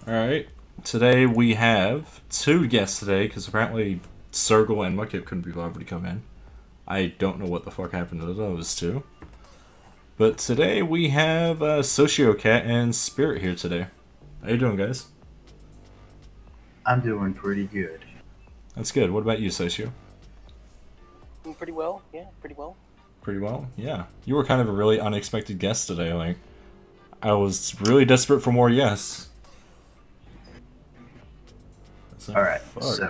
Alright, today we have two guests today, because apparently Circle and Mudkip couldn't be bothered to come in. I don't know what the fuck happened to those two. But today we have Sociocat and Sperit here today. How you doing, guys? I'm doing pretty good. That's good. What about you, Socio? Doing pretty well, yeah, pretty well. Pretty well? Yeah. You were kind of a really unexpected guest today, like, I was really desperate for more yes. Alright, so...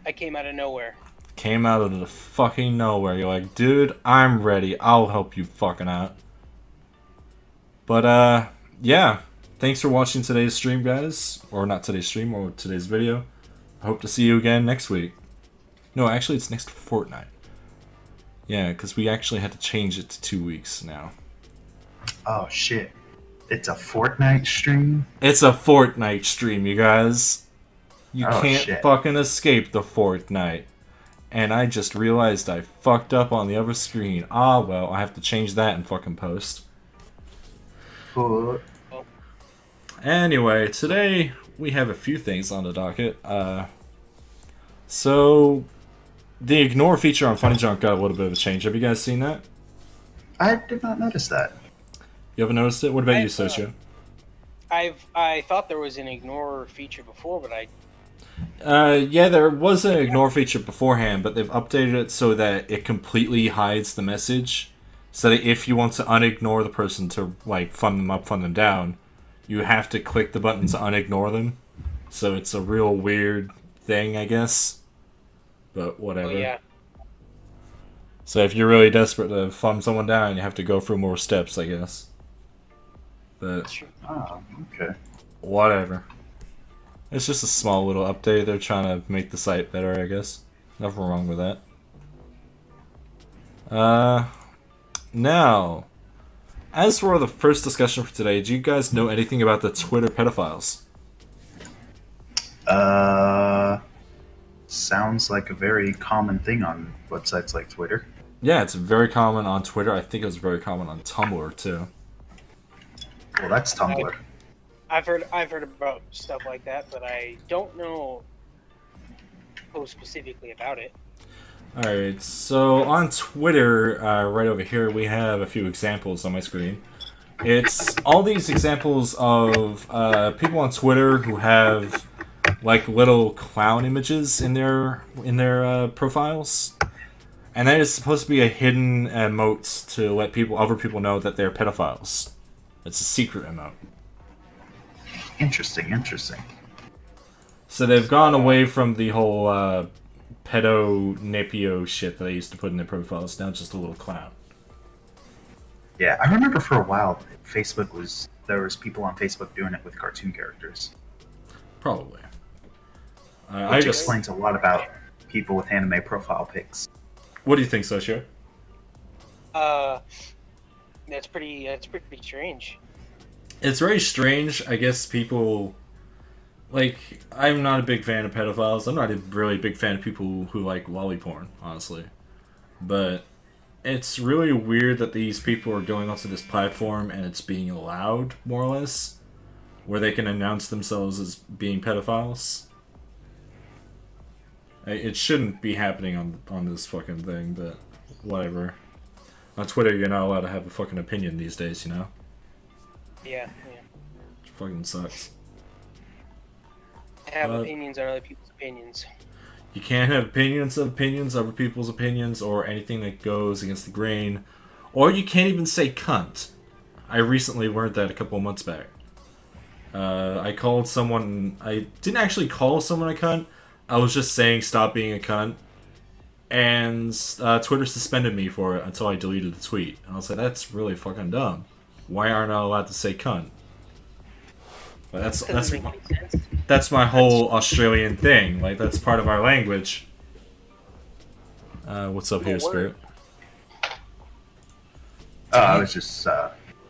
I came out of nowhere. Came out of the fucking nowhere. You're like, dude, I'm ready. I'll help you fucking out. But, yeah. Thanks for watching today's stream, guys. Or not today's stream, or today's video. I hope to see you again next week. No, actually, it's next fortnight. Yeah, because we actually had to change it to 2 weeks now. Oh, shit. It's a Fortnite stream? It's a Fortnite stream, you guys. You can't fucking escape the Fortnite. And I just realized I fucked up on the other screen. Ah, well, I have to change that in fucking post. Anyway, today we have a few things on the docket. So, the ignore feature on Funnyjunk got a little bit of a change. Have you guys seen that? I did not notice that. You haven't noticed it? What about you, Socio? I thought there was an ignore feature before, but yeah, there was an ignore feature beforehand, but they've updated it so that it completely hides the message. So that if you want to unignore the person to, like, fund them up, fund them down, you have to click the button to unignore them. So it's a real weird thing, I guess. But whatever. Oh, yeah. So if you're really desperate to fund someone down, you have to go through more steps, I guess. But oh, okay. Whatever. It's just a small little update. They're trying to make the site better, I guess. Nothing wrong with that. Now, as for the first discussion for today, do you guys know anything about the Twitter pedophiles? Sounds like a very common thing on websites like Twitter. Yeah, it's very common on Twitter. I think it was very common on Tumblr, too. Well, that's Tumblr. I've heard about stuff like that, but I don't know specifically about it. Alright, so on Twitter, right over here, we have a few examples on my screen. It's all these examples of people on Twitter who have like little clown images in their profiles, and that is supposed to be a hidden emote to let other people know that they're pedophiles. It's a secret emote. Interesting, interesting. So they've gone away from the whole pedo-nipio shit that they used to put in their profiles. Now it's just a little clown. Yeah, I remember for a while, there was people on Facebook doing it with cartoon characters. Probably. Which explains a lot about people with anime profile pics. What do you think, Socio? That's pretty strange. It's very strange. I guess people, like, I'm not a big fan of pedophiles. I'm not a really big fan of people who like lolly porn, honestly. But it's really weird that these people are going onto this platform and it's being allowed, more or less, where they can announce themselves as being pedophiles. It shouldn't be happening on this fucking thing, but whatever. On Twitter, you're not allowed to have a fucking opinion these days, you know? Yeah. It fucking sucks. Have opinions on other people's opinions. You can't have opinions of other people's opinions, or anything that goes against the grain. Or you can't even say cunt. I recently learned that a couple of months back. I called someone... I didn't actually call someone a cunt. I was just saying stop being a cunt. And Twitter suspended me for it until I deleted the tweet. And I was like, that's really fucking dumb. Why aren't I allowed to say cunt? But that's my whole Australian thing. Like, that's part of our language. What's up here, Spirit? I was just,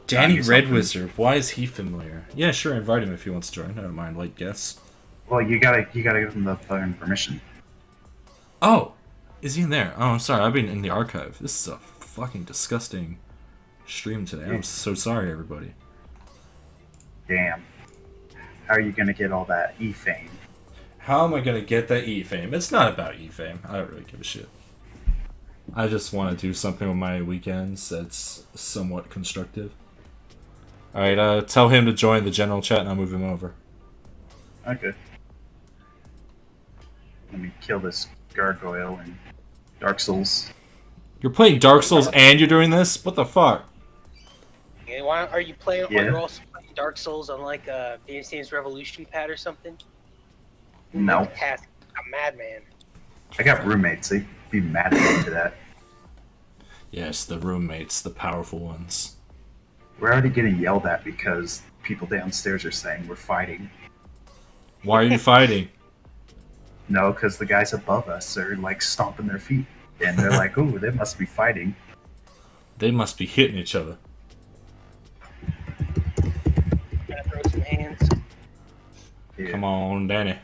Dannyredwizard. Why is he familiar? Yeah, sure, invite him if he wants to join. I don't mind, like, guess. Well, you gotta give him the phone permission. Oh! Is he in there? Oh, I'm sorry, I've been in the archive. This is a fucking disgusting stream today. I'm so sorry, everybody. Damn. How are you gonna get all that e-fame? How am I gonna get that e-fame? It's not about e-fame. I don't really give a shit. I just want to do something with my weekends that's somewhat constructive. Alright, tell him to join the general chat and I'll move him over. Okay. Let me kill this gargoyle and Dark Souls. You're playing Dark Souls and you're doing this? What the fuck? Yeah, why are you playing? Yeah. Are you also playing Dark Souls on like a Dance Dance Revolution pad or something? No. Task, a madman. I got roommates. They'd be mad at me to that. Yes, the roommates, the powerful ones. We're already getting yelled at because people downstairs are saying we're fighting. Why are you fighting? No, because the guys above us are like stomping their feet. And they're like, ooh, they must be fighting. They must be hitting each other. Gotta throw some hands. Yeah. Come on, Danny.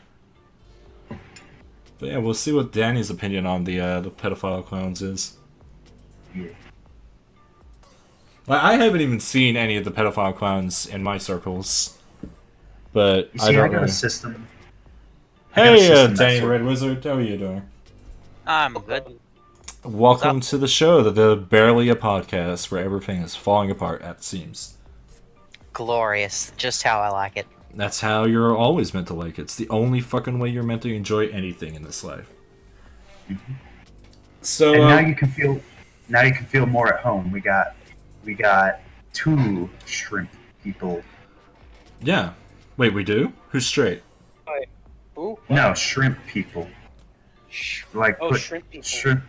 But yeah, we'll see what Danny's opinion on the pedophile clowns is. Yeah. Like, I haven't even seen any of the pedophile clowns in my circles. But You see, I don't got know. a system. I got a Hey, system that's Dannyredwizard, how are you doing? I'm good. Welcome to the show, the Barely a Podcast, where everything is falling apart at the seams. Glorious. Just how I like it. That's how you're always meant to like it. It's the only fucking way you're meant to enjoy anything in this life. Mhm. So, And now you can feel. Now you can feel more at home. We got 2 shrimp people. yeah. Wait, we do? Who's straight? Ooh. No, shrimp people. Like Oh, put shrimp people.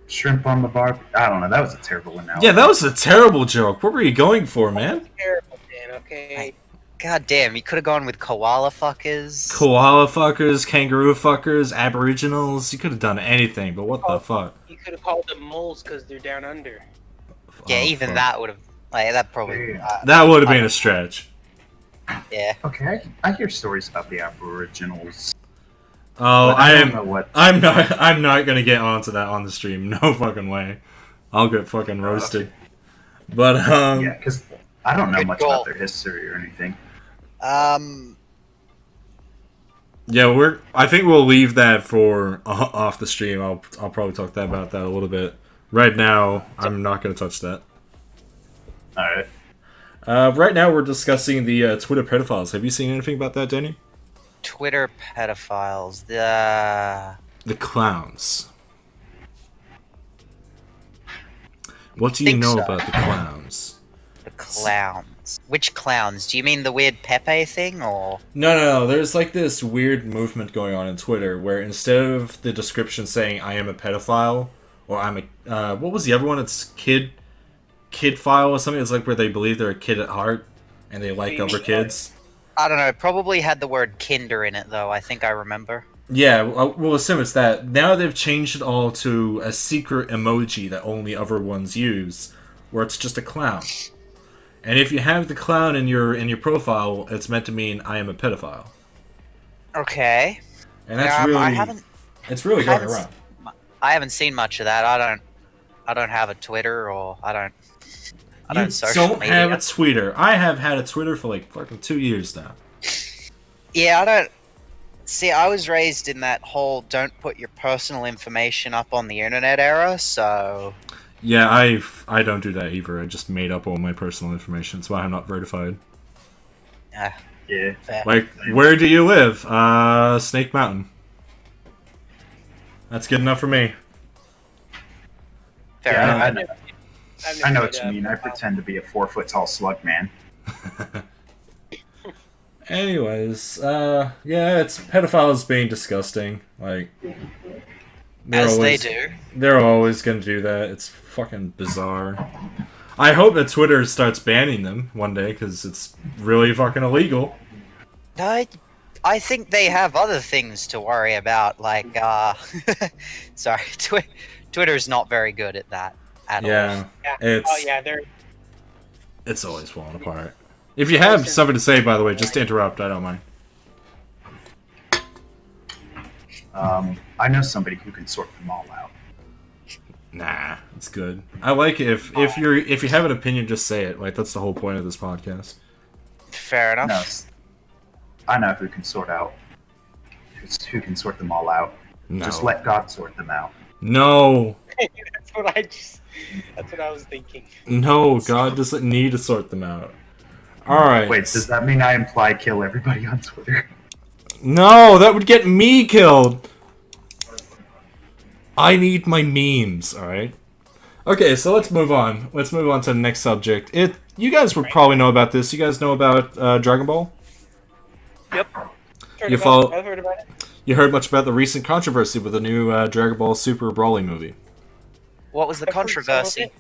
shrimp on the bar. I don't know. That was a terrible one. Now. Yeah, that was a terrible joke. What were you going for, man? Terrible, man. Okay. God damn, you could have gone with koala fuckers. Koala fuckers, kangaroo fuckers, aboriginals. You could have done anything, but what the fuck? You could have called them moles because they're down under. Yeah, Oh, even fuck. that would have. Like, that probably. Yeah. That would have been a stretch. Yeah. Okay, I hear stories about the Aboriginals. Oh, But I don't know what. I'm not gonna get onto that on the stream. No fucking way. I'll get fucking roasted. But Yeah, because I don't know Good much goal. about their history or anything. yeah, I think we'll leave that for off the stream. I'll probably talk about that a little bit. Right now, I'm not gonna touch that. All right. Right now, we're discussing the Twitter pedophiles. Have you seen anything about that, Danny? Twitter pedophiles. The clowns. What do you Think know so. about the clowns? clowns. Which clowns? Do you mean the weird Pepe thing, or? No. There's like this weird movement going on in Twitter where instead of the description saying "I am a pedophile" or "I'm a," what was the other one? It's kid file or something. It's like where they believe they're a kid at heart and they like other kids. I don't know. It probably had the word kinder in it, though. I think I remember. Yeah, we'll assume it's that. Now they've changed it all to a secret emoji that only other ones use, where it's just a clown. And if you have the clown in your profile, it's meant to mean I am a pedophile. Okay. And that's it's really going around. I haven't seen much of that. I don't have a Twitter, or I don't You social don't media. have a Twitter. I have had a Twitter for like fucking 2 years now. Yeah, I don't. See, I was raised in that whole don't put your personal information up on the internet era, so. Yeah, I don't do that either. I just made up all my personal information. That's why I'm not verified. Yeah. Fair. Like, where do you live? Snake Mountain. That's good enough for me. Fair Yeah, enough. I know. I've I know never what made you a mean. I profile. pretend to be a 4-foot-tall slug man. Anyways, yeah, it's pedophiles being disgusting. Like, As they do. They're always gonna do that. It's fucking bizarre. I hope that Twitter starts banning them one day because it's really fucking illegal. I think they have other things to worry about, like, sorry, Twitter's not very good at that at all. Yeah, Yeah. it's always falling apart. If you have something to say, by the way, just interrupt. I don't mind. I know somebody who can sort them all out. Nah, it's good. I like it if you have an opinion, just say it. Like that's the whole point of this podcast. Fair enough. No, I know who can sort out. Who can sort them all out. No. Just let God sort them out. No. That's what I was thinking. No, God doesn't need to sort them out. Alright. Wait, does that mean I imply kill everybody on Twitter? No, that would get me killed! I need my memes, alright? Okay, so let's move on. Let's move on to the next subject. You guys would probably know about this. You guys know about Dragon Ball? Yep. You follow- I've heard about it. You heard much about the recent controversy with the new Dragon Ball Super Broly movie. What was the I've heard some of controversy? it.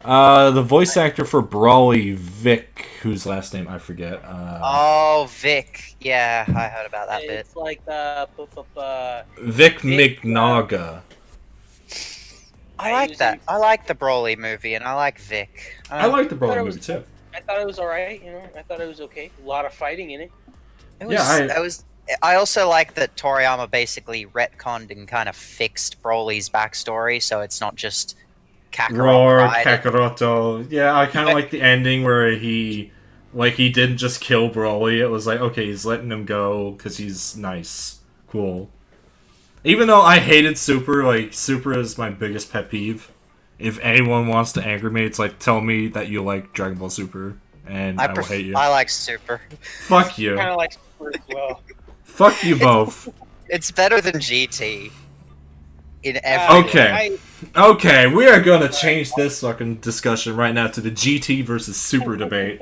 The voice actor for Broly, Vic, whose last name I forget. Oh, Vic. Yeah, I heard about that bit. It's like Vic Mignaga. I like that. I like the Broly movie, and I like Vic. I like the thought Broly it movie was- too. I thought it was alright, I thought it was okay. A lot of fighting in it. It was, Yeah, I also like that Toriyama basically retconned and kind of fixed Broly's backstory, so it's not just Kakarot. Roar, pride. Kakaroto. Yeah, I kind of like the ending where he didn't just kill Broly. It was like, okay, he's letting him go because he's nice. Cool. Even though I hated Super, Super is my biggest pet peeve. If anyone wants to anger me, it's like, tell me that you like Dragon Ball Super, and I will hate you. I like Super. Fuck you. Kind of like Super as well. Fuck you both. It's better than GT. In every Okay. Okay, we are gonna change this fucking discussion right now to the GT versus Super debate.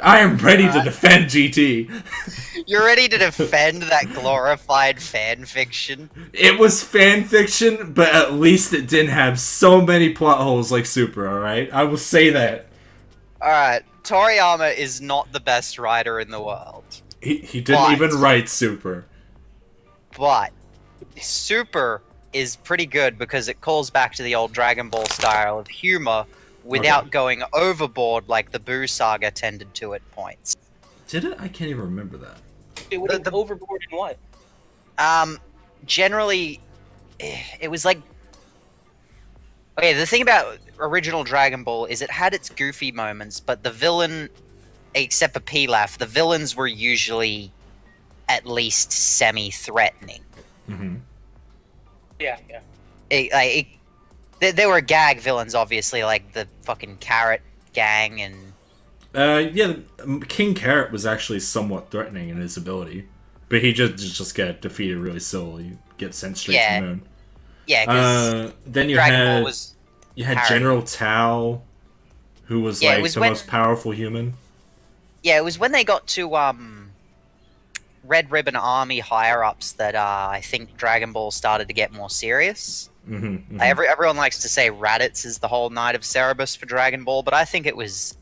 I am ready to defend GT. You're ready to defend that glorified fan fiction? It was fan fiction, but at least it didn't have so many plot holes like Super, alright? I will say that. Alright, Toriyama is not the best writer in the world. He didn't even write Super. But Super is pretty good because it calls back to the old Dragon Ball style of humor without going overboard like the Boo saga tended to at points. Did it? I can't even remember that. It went overboard in what? Generally, it was like... Okay, the thing about original Dragon Ball is it had its goofy moments, but the villain, except for Pilaf, the villains were usually at least semi-threatening. Mm-hmm. Yeah. There were gag villains, obviously, like the fucking Carrot Gang and... Yeah, King Carrot was actually somewhat threatening in his ability. But he just got defeated really slowly, get sent straight to the moon. Yeah, because then you Dragon had Ball was... You had Harry. General Tao, who was Yeah, it like was the when- most powerful human. Yeah, it was when they got to Red Ribbon Army higher-ups that I think Dragon Ball started to get more serious. Mm-hmm, Everyone likes to say Raditz is the whole Knight of Cerebus for Dragon Ball, but I think it was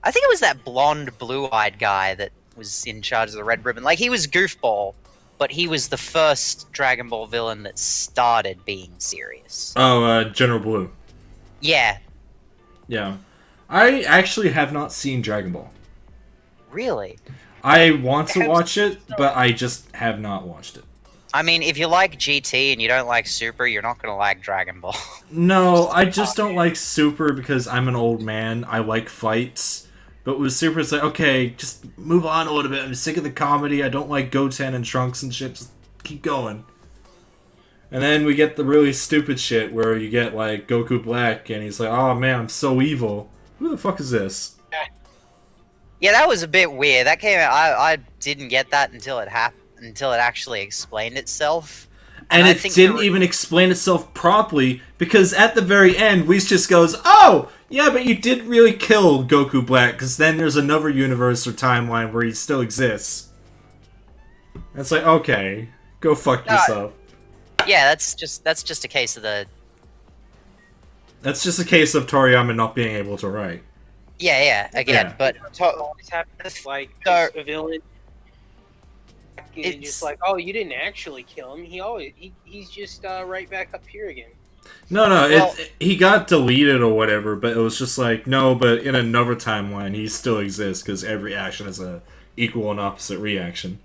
that blonde, blue-eyed guy that was in charge of the Red Ribbon. Like, he was goofball, but he was the first Dragon Ball villain that started being serious. Oh, General Blue. Yeah. Yeah. I actually have not seen Dragon Ball. Really? I want to watch it, but I just have not watched it. I mean, if you like GT and you don't like Super, you're not gonna like Dragon Ball. No, I just don't like Super because I'm an old man. I like fights. But with Super, it's like, okay, just move on a little bit. I'm sick of the comedy. I don't like Goten and Trunks and shit. Just keep going. And then we get the really stupid shit where you get, like, Goku Black, and he's like, oh man, I'm so evil. Who the fuck is this? Yeah, that was a bit weird. That came out. I didn't get that until it happened. Until it actually explained itself. And I it think didn't there were- even explain itself properly, because at the very end, Whis just goes, oh, yeah, but you did really kill Goku Black, because then there's another universe or timeline where he still exists. And it's like, okay, go fuck yourself. Yeah, that's just a case of the... That's just a case of Toriyama not being able to write. Yeah, again, Yeah. but... Always happens, like, So- a villain. It's It's- just like, oh, you didn't actually kill him. He's just right back up here again. No, Well- he got deleted or whatever, but it was just like, no, but in another timeline, he still exists, because every action is a equal and opposite reaction.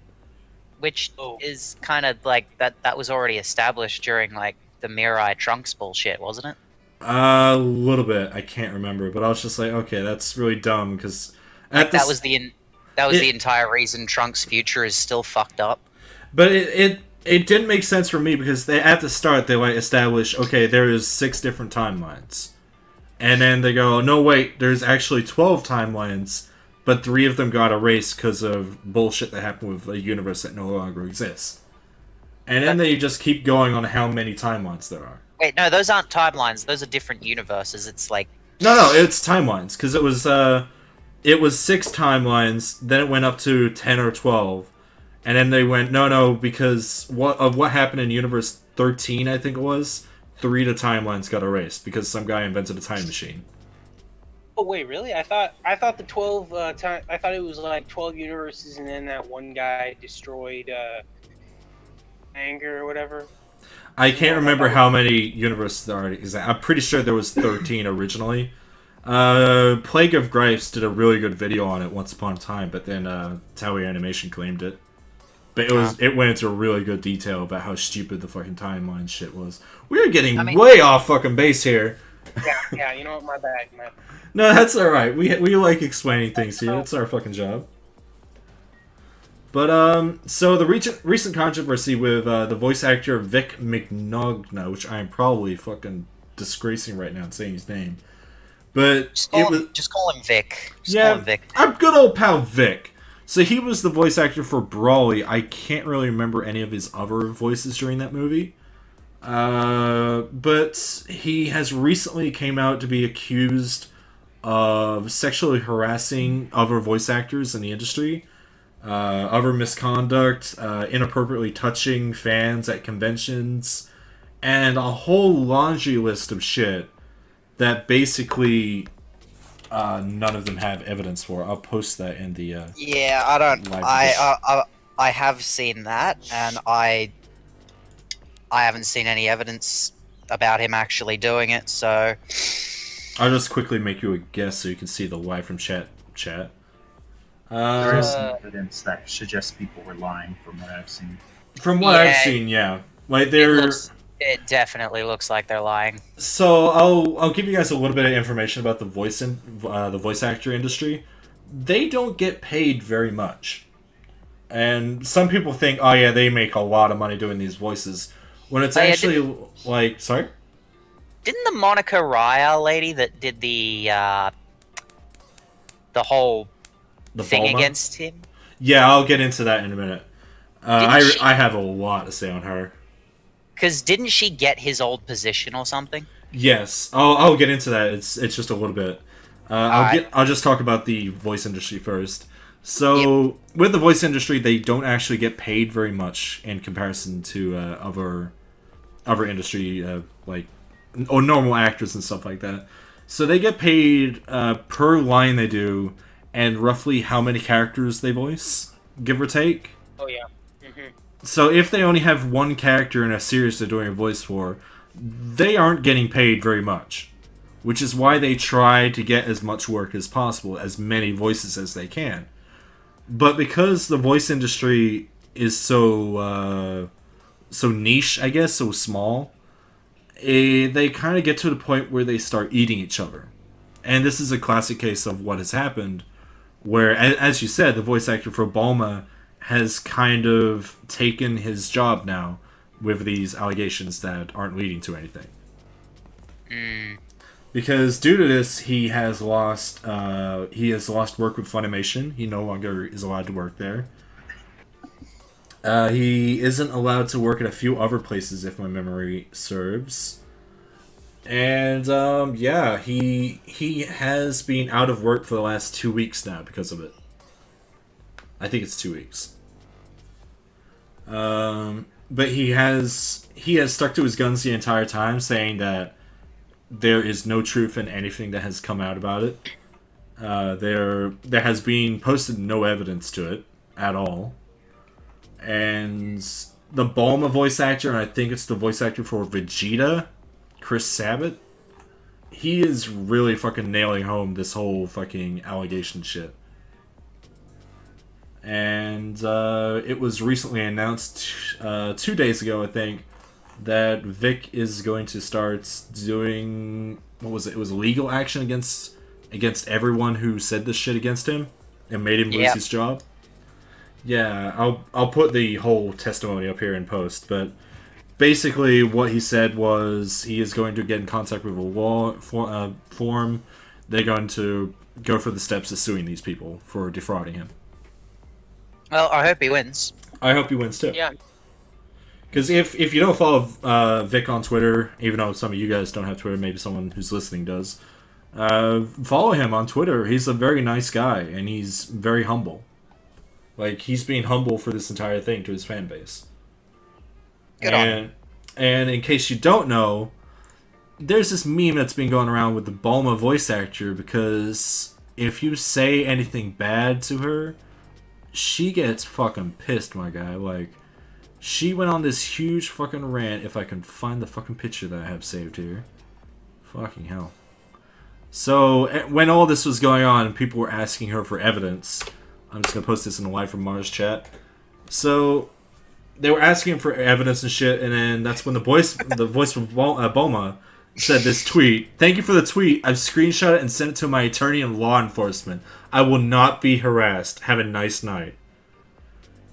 Which Oh. is kind of like... That was already established during, like, the Mirai Trunks bullshit, wasn't it? A little bit, I can't remember, but I was just like, okay, that's really dumb, because That was the... That was the entire reason Trunks' future is still fucked up. But it didn't make sense for me because they at the start they like establish, okay, there is 6 different timelines. And then they go, no wait, there's actually 12 timelines, but 3 of them got erased because of bullshit that happened with a universe that no longer exists. And then they just keep going on how many timelines there are. Wait, no, those aren't timelines. Those are different universes. It's like... No, it's timelines, because it was 6 timelines, then it went up to 10 or 12, and then they went, no, because what happened in Universe 13, I think it was, 3 of the timelines got erased, because some guy invented a time machine. Oh wait, really? I thought the 12 I thought it was like 12 universes, and then that one guy destroyed Anger or whatever. I can't remember how many universes there are exactly. I'm pretty sure there was 13 originally. Plague of Gripes did a really good video on it once upon a time, but then Toei Animation claimed it. But it went into really good detail about how stupid the fucking timeline shit was. We are getting way off fucking base here. Yeah, you know what? My bad. No, that's alright. We like explaining things here. It's our fucking job. But, so the recent controversy with the voice actor Vic Mignogna, which I am probably fucking disgracing right now and saying his name. But just call him Vic. Call him Vic. I'm good old pal Vic. So he was the voice actor for Brawly. I can't really remember any of his other voices during that movie. But he has recently came out to be accused of sexually harassing other voice actors in the industry. Other misconduct, inappropriately touching fans at conventions, and a whole laundry list of shit that basically none of them have evidence for. I'll post that in the yeah, I don't. I have seen that, and I haven't seen any evidence about him actually doing it. So I'll just quickly make you a guess so you can see the live from chat. There is some evidence that suggests people were lying from what I've seen. From what I've seen, yeah. Like it definitely looks like they're lying. So I'll give you guys a little bit of information about the voice actor industry. They don't get paid very much. And some people think, oh yeah, they make a lot of money doing these voices. When it's actually like, sorry? Didn't the Monica Raya lady that did the whole thing Bulma against him? Yeah, I'll get into that in a minute. I have a lot to say on her. Because didn't she get his old position or something? Yes, I'll get into that. It's just a little bit. I'll just talk about the voice industry first. So with the voice industry, they don't actually get paid very much in comparison to other industry like or normal actors and stuff like that. So they get paid per line they do, and roughly how many characters they voice, give or take. Oh yeah. Mm-hmm. So if they only have one character in a series they're doing a voice for, they aren't getting paid very much. Which is why they try to get as much work as possible, as many voices as they can. But because the voice industry is so niche, I guess, so small, they kind of get to the point where they start eating each other. And this is a classic case of what has happened, where, as you said, the voice actor for Bulma has kind of taken his job now with these allegations that aren't leading to anything. Because due to this, he has lost work with Funimation. He no longer is allowed to work there. He isn't allowed to work at a few other places, if my memory serves. And yeah, he has been out of work for the last 2 weeks now because of it. I think it's 2 weeks. But he has stuck to his guns the entire time, saying that there is no truth in anything that has come out about it. There has been posted no evidence to it at all. And the Bulma voice actor, and I think it's the voice actor for Vegeta, Chris Sabat, he is really fucking nailing home this whole fucking allegation shit. And it was recently announced 2 days ago, I think, that Vic is going to start doing, what was it? It was legal action against everyone who said this shit against him It made him lose his job. Yeah, I'll put the whole testimony up here in post, but basically what he said was he is going to get in contact with a law form. They're going to go for the steps of suing these people for defrauding him. Well, I hope he wins. I hope he wins too. Yeah. Because if you don't follow Vic on Twitter, even though some of you guys don't have Twitter, maybe someone who's listening does, follow him on Twitter. He's a very nice guy, and he's very humble. Like, he's being humble for this entire thing to his fan base. Good on him. And in case you don't know, there's this meme that's been going around with the Bulma voice actor, because if you say anything bad to her, she gets fucking pissed, my guy. Like, she went on this huge fucking rant, if I can find the fucking picture that I have saved here. Fucking hell. So, when all this was going on and people were asking her for evidence, I'm just gonna post this in the Live from Mars chat. So, they were asking for evidence and shit, and then that's when the voice of Bulma said this tweet. Thank you for the tweet. I've screenshot it and sent it to my attorney and law enforcement. I will not be harassed. Have a nice night.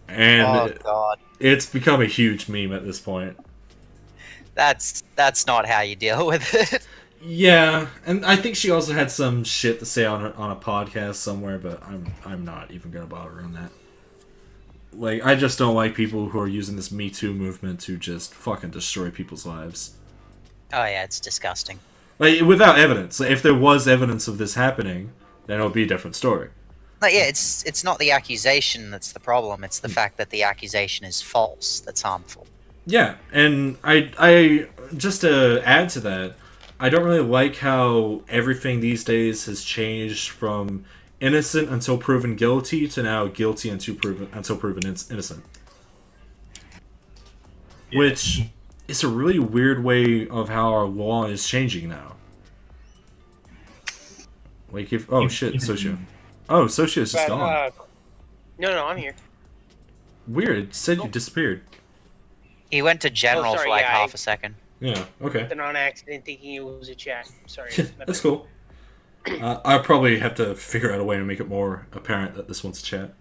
And God. It's become a huge meme at this point. That's not how you deal with it. Yeah, and I think she also had some shit to say on a podcast somewhere, but I'm not even gonna bother on that. Like, I just don't like people who are using this Me Too movement to just fucking destroy people's lives. Oh yeah, it's disgusting. Like, without evidence. Like, if there was evidence of this happening, then it would be a different story. Like, yeah, it's not the accusation that's the problem. It's the fact that the accusation is false that's harmful. Yeah, and I just to add to that, I don't really like how everything these days has changed from innocent until proven guilty to now guilty until proven innocent. Yeah. Which is a really weird way of how our law is changing now. Like, if Socio. Oh, Socio is just gone. No, I'm here. Weird. It said you disappeared. He went to general for like half a second. Yeah, okay. Then on accident thinking it was a chat. Sorry. That's cool. I'll probably have to figure out a way to make it more apparent that this one's a chat.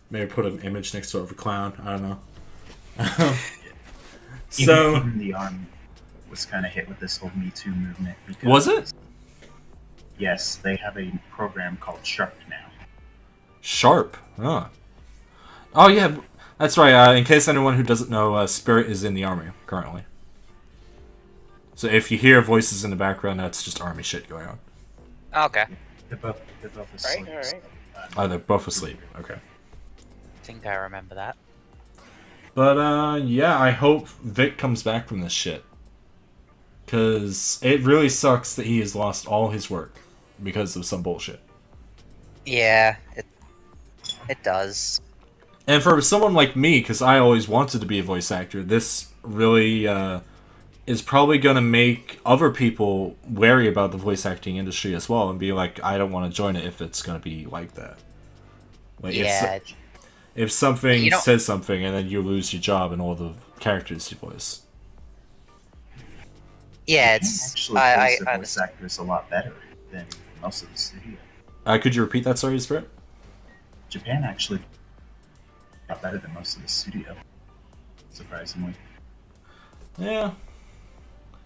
Maybe put an image next to it of a clown. I don't know. Even the army was kind of hit with this whole Me Too movement. Was it? Yes, they have a program called Sharp now. Sharp? Oh, yeah. That's right. In case anyone who doesn't know, Sperit is in the army currently. So if you hear voices in the background, that's just army shit going on. Okay. They're both asleep. Right. Oh, they're both asleep. Okay. I think I remember that. But, yeah, I hope Vic comes back from this shit. Because it really sucks that he has lost all his work because of some bullshit. Yeah, it does. And for someone like me, because I always wanted to be a voice actor, this really is probably going to make other people wary about the voice acting industry as well and be like, I don't want to join it if it's going to be like that. Like, yeah. If something says something and then you lose your job and all the characters you voice. Yeah, it's... Actually, I the voice actors a lot better than most of the studio. Could you repeat that, sorry, Spirit? Japan actually got better than most of the studio, surprisingly. Yeah.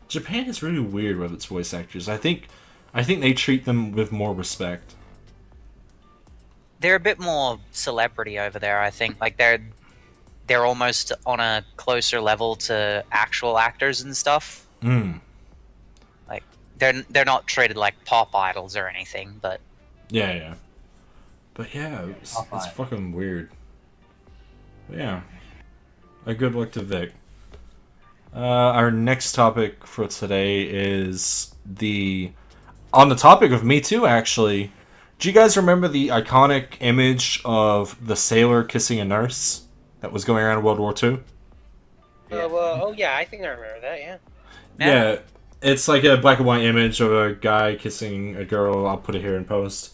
Japan is really weird with its voice actors. I think they treat them with more respect. They're a bit more celebrity over there, I think. Like, they're almost on a closer level to actual actors and stuff. Like, they're not treated like pop idols or anything, but... Yeah. But yeah, it's fucking weird. But yeah. A good luck to Vic. Our next topic for today is on the topic of Me Too, actually. Do you guys remember the iconic image of the sailor kissing a nurse that was going around in World War II? Yeah, I think I remember that, yeah. Yeah, it's like a black and white image of a guy kissing a girl. I'll put it here in post.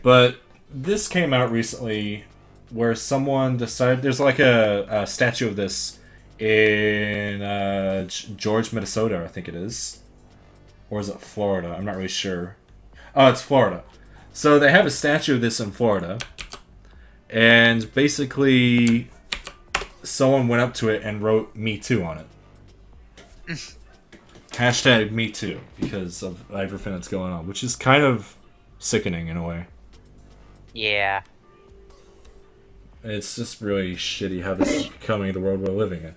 But this came out recently where someone decided... There's like a statue of this in George, Minnesota, I think it is. Or is it Florida? I'm not really sure. Oh, it's Florida. So they have a statue of this in Florida. And basically, someone went up to it and wrote "Me Too" on it. Hashtag Me Too, because of everything that's going on, which is kind of sickening in a way. Yeah. It's just really shitty how this is becoming the world we're living in.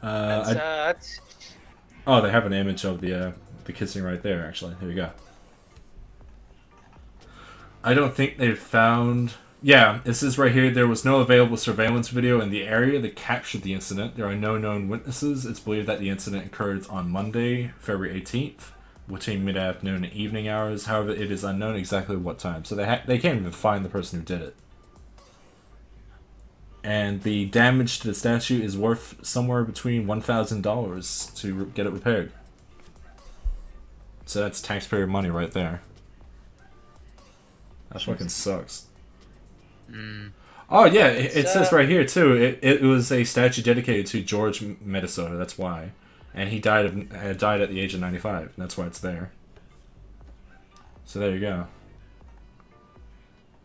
That's Oh, they have an image of the kissing right there, actually. Here we go. I don't think they've found... Yeah, it says right here, there was no available surveillance video in the area that captured the incident. There are no known witnesses. It's believed that the incident occurred on Monday, February 18th, between mid-afternoon and evening hours. However, it is unknown exactly what time. So they can't even find the person who did it. And the damage to the statue is worth somewhere between $1,000 to get it repaired. So that's taxpayer money right there. That fucking sucks. Oh yeah, it says right here too. It was a statue dedicated to George Minnesota. That's why, and he died at the age of 95. And that's why it's there. So there you go.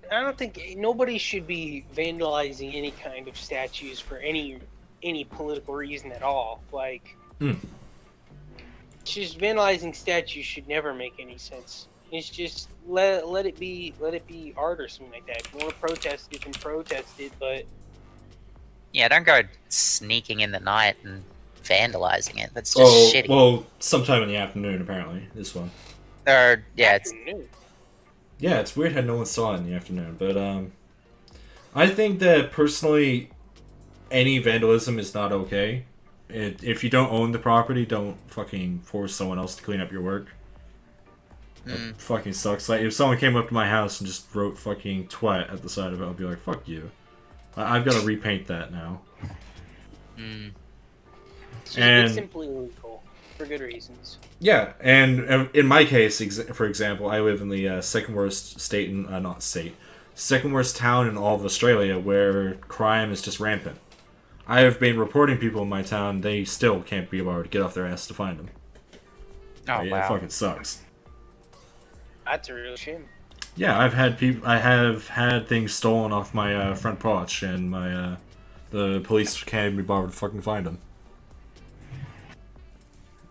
I don't think nobody should be vandalizing any kind of statues for any political reason at all. Like, just vandalizing statues should never make any sense. It's just let it be art or something like that. If you want to protest, you can protest it, but Yeah, don't go sneaking in the night and vandalizing it. That's just shitty. Well, sometime in the afternoon apparently. This one. Or yeah, it's afternoon. Yeah, it's weird how no one saw it in the afternoon, but I think that personally, any vandalism is not okay. If you don't own the property, don't fucking force someone else to clean up your work. That fucking sucks. Like, if someone came up to my house and just wrote fucking twat at the side of it, I'll be like, fuck you. I've got to repaint that now. It's simply illegal for good reasons. Yeah, and in my case, for example, I live in the second worst state in, second worst town in all of Australia where crime is just rampant. I have been reporting people in my town, they still can't be able to get off their ass to find them. oh It wow. fucking sucks. That's a real shame. Yeah, I have had things stolen off my front porch, and my the police can't be bothered to fucking find them.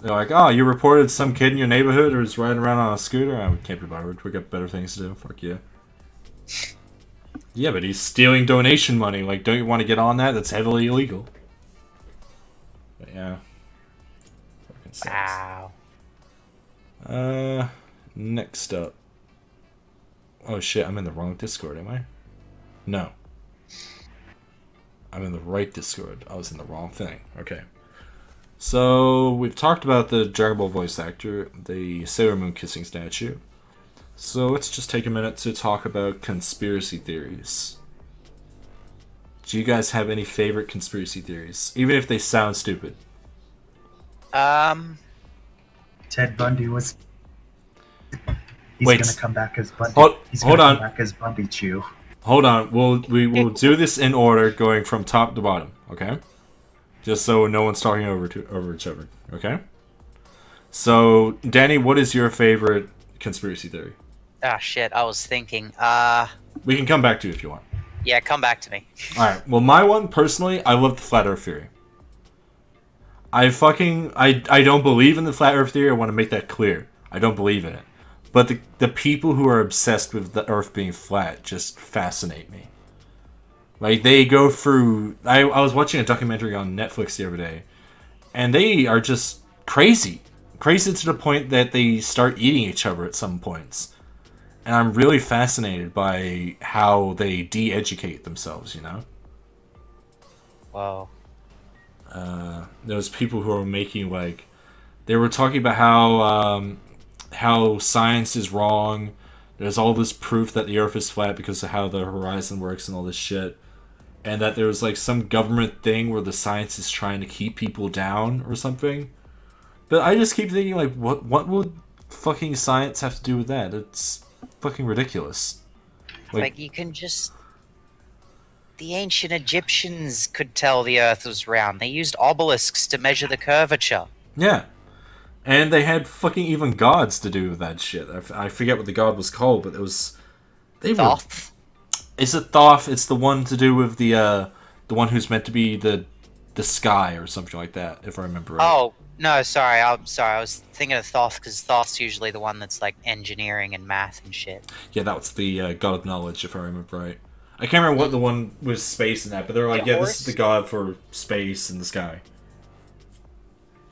They're like, oh, you reported some kid in your neighborhood who's riding around on a scooter? We can't be bothered. We got better things to do. Fuck you. Yeah, but he's stealing donation money. Like, don't you want to get on that? That's heavily illegal. But yeah. Fucking sucks. Wow. Next up. Oh shit, I'm in the wrong Discord, am I? No. I'm in the right Discord. I was in the wrong thing. Okay. So, we've talked about the Dragon Ball voice actor, the Sailor Moon kissing statue. So, let's just take a minute to talk about conspiracy theories. Do you guys have any favorite conspiracy theories? Even if they sound stupid. Ted Bundy was. He's Wait. gonna come back as Bundy. Hold Come on. back as Bundy Chew. Hold on. We will do this in order, going from top to bottom. Okay. Just so no one's talking over each other. Okay. So, Danny, what is your favorite conspiracy theory? Ah shit, I was thinking. We can come back to you if you want. Yeah, come back to me. All right. Well, my one personally, I love the flat Earth theory. I don't believe in the flat Earth theory. I want to make that clear. I don't believe in it. But the people who are obsessed with the Earth being flat just fascinate me. Like, they go through... I was watching a documentary on Netflix the other day, and they are just crazy. Crazy to the point that they start eating each other at some points. And I'm really fascinated by how they de-educate themselves, you know? Whoa. Those people who are making, like... They were talking about how science is wrong. There's all this proof that the Earth is flat because of how the horizon works and all this shit. And that there was like some government thing where the science is trying to keep people down or something. But I just keep thinking, like, what would fucking science have to do with that? It's fucking ridiculous. Like you can just... The ancient Egyptians could tell the Earth was round. They used obelisks to measure the curvature. Yeah. And they had fucking even gods to do that shit. I forget what the god was called, but it was... They were... Thoth? Is it Thoth? It's the one to do with the one who's meant to be the sky or something like that, if I remember right. Oh no, sorry. I'm sorry. I was thinking of Thoth because Thoth's usually the one that's like engineering and math and shit. Yeah, that was the god of knowledge, if I remember right. I can't remember what the one was space and that, but they were like, yeah, this is the god for space and the sky.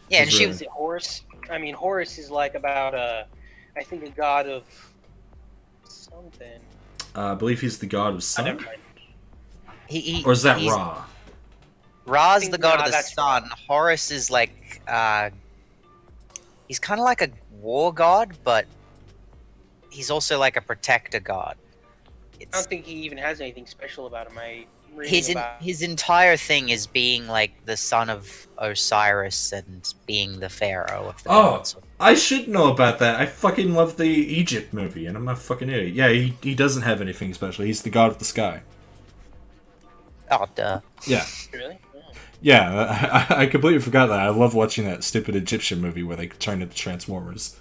Yeah, and she Is it Horus? I mean, Horus is like about I think a god of something. I believe he's the god of sun. Never mind. Or is that Ra? Ra's the god of the that's sun. Ra. Horus is like he's kind of like a war god, but he's also like a protector god. I don't think he even has anything special about him. His entire thing is being like the son of Osiris and being the pharaoh of the gods. I should know about that. I fucking love the Egypt movie, and I'm a fucking idiot. Yeah, he doesn't have anything special. He's the god of the sky. Oh, duh. Yeah. Really? Oh. Yeah, I completely forgot that. I love watching that stupid Egyptian movie where they turn into Transformers.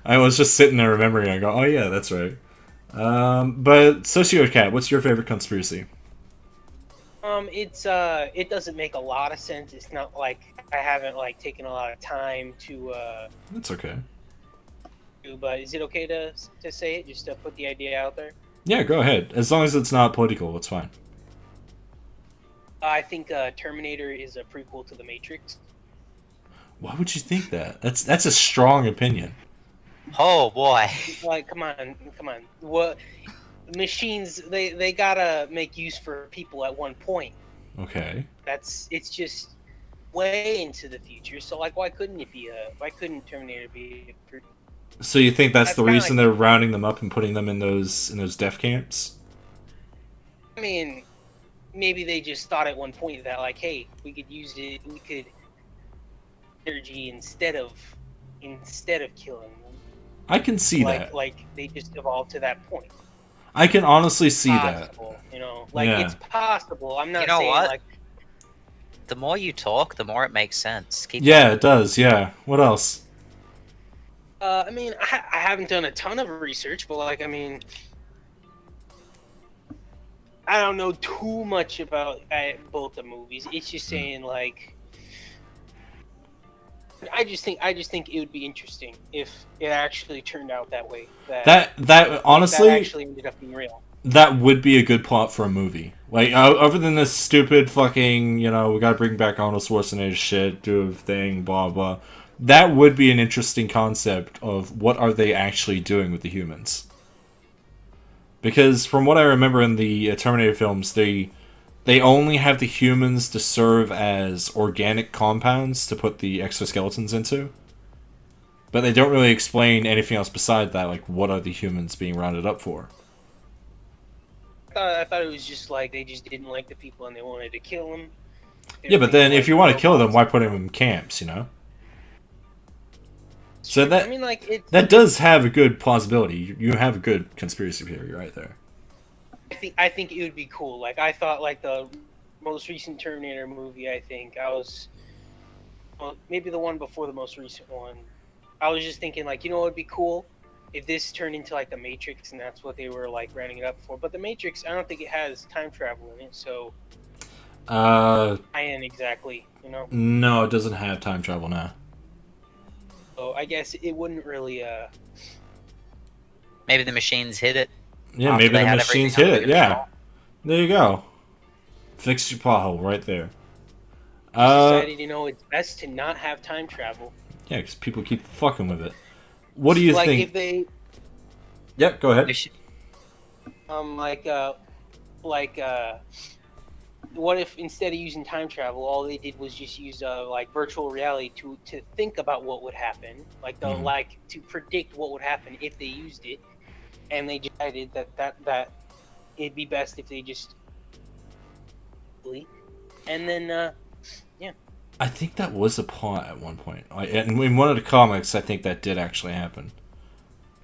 I was just sitting there remembering. I go, oh yeah, that's right. But Sociocat, what's your favorite conspiracy? It doesn't make a lot of sense. It's not like I haven't like taken a lot of time to That's okay. but is it okay to say it, just to put the idea out there? Yeah, go ahead. As long as it's not political, it's fine. I think Terminator is a prequel to The Matrix. Why would you think that? That's a strong opinion. Oh boy. Like, come on. What machines? They gotta make use for people at one point. Okay. It's just way into the future. So like, why couldn't Terminator be a prequel? So you think that's the reason like, they're rounding them up and putting them in those death camps? I mean, maybe they just thought at one point that like, hey, we could use it. We could energy instead of killing them. I can see that. Like they just evolved to that point. I can honestly see Possible, that. you know, like Yeah. it's possible. I'm not You know saying what? like The more you talk, the more it makes sense. Keep Yeah, it does. Yeah. What else? I mean, I haven't done a ton of research, but like, I mean, I don't know too much about both the movies. It's just saying like, I just think it would be interesting if it actually turned out that way. That honestly, that actually ended up being real. that would be a good plot for a movie. Like, other than this stupid fucking, we gotta bring back Arnold Schwarzenegger shit, do a thing, blah blah. That would be an interesting concept of what are they actually doing with the humans. Because from what I remember in the Terminator films, they only have the humans to serve as organic compounds to put the exoskeletons into. But they don't really explain anything else beside that, like what are the humans being rounded up for. I thought it was just like they just didn't like the people and they wanted to kill them. Yeah, but then if you want to kill them, why put them in camps, So that, I mean, like that does have a good plausibility. You have a good conspiracy theory right there. I think it would be cool. Like I thought, like the most recent Terminator movie. Maybe the one before the most recent one. I was just thinking, like, what would be cool if this turned into like the Matrix, and that's what they were like rounding it up for. But the Matrix, I don't think it has time travel in it, so. I ain't exactly, No, it doesn't have time travel now. So I guess it wouldn't really. Maybe the machines hit it. Yeah, after maybe they the had machines everything hit under it. Yeah, control. there you go. Fix your pothole right there. Decided, it's best to not have time travel. Yeah, because people keep fucking with it. What do you like think? If they, Yep, go ahead. what if instead of using time travel, all they did was just use like virtual reality to think about what would happen, like to predict what would happen if they used it, and they decided that it'd be best if they just, and then I think that was a plot at one point. In one of the comics, I think that did actually happen.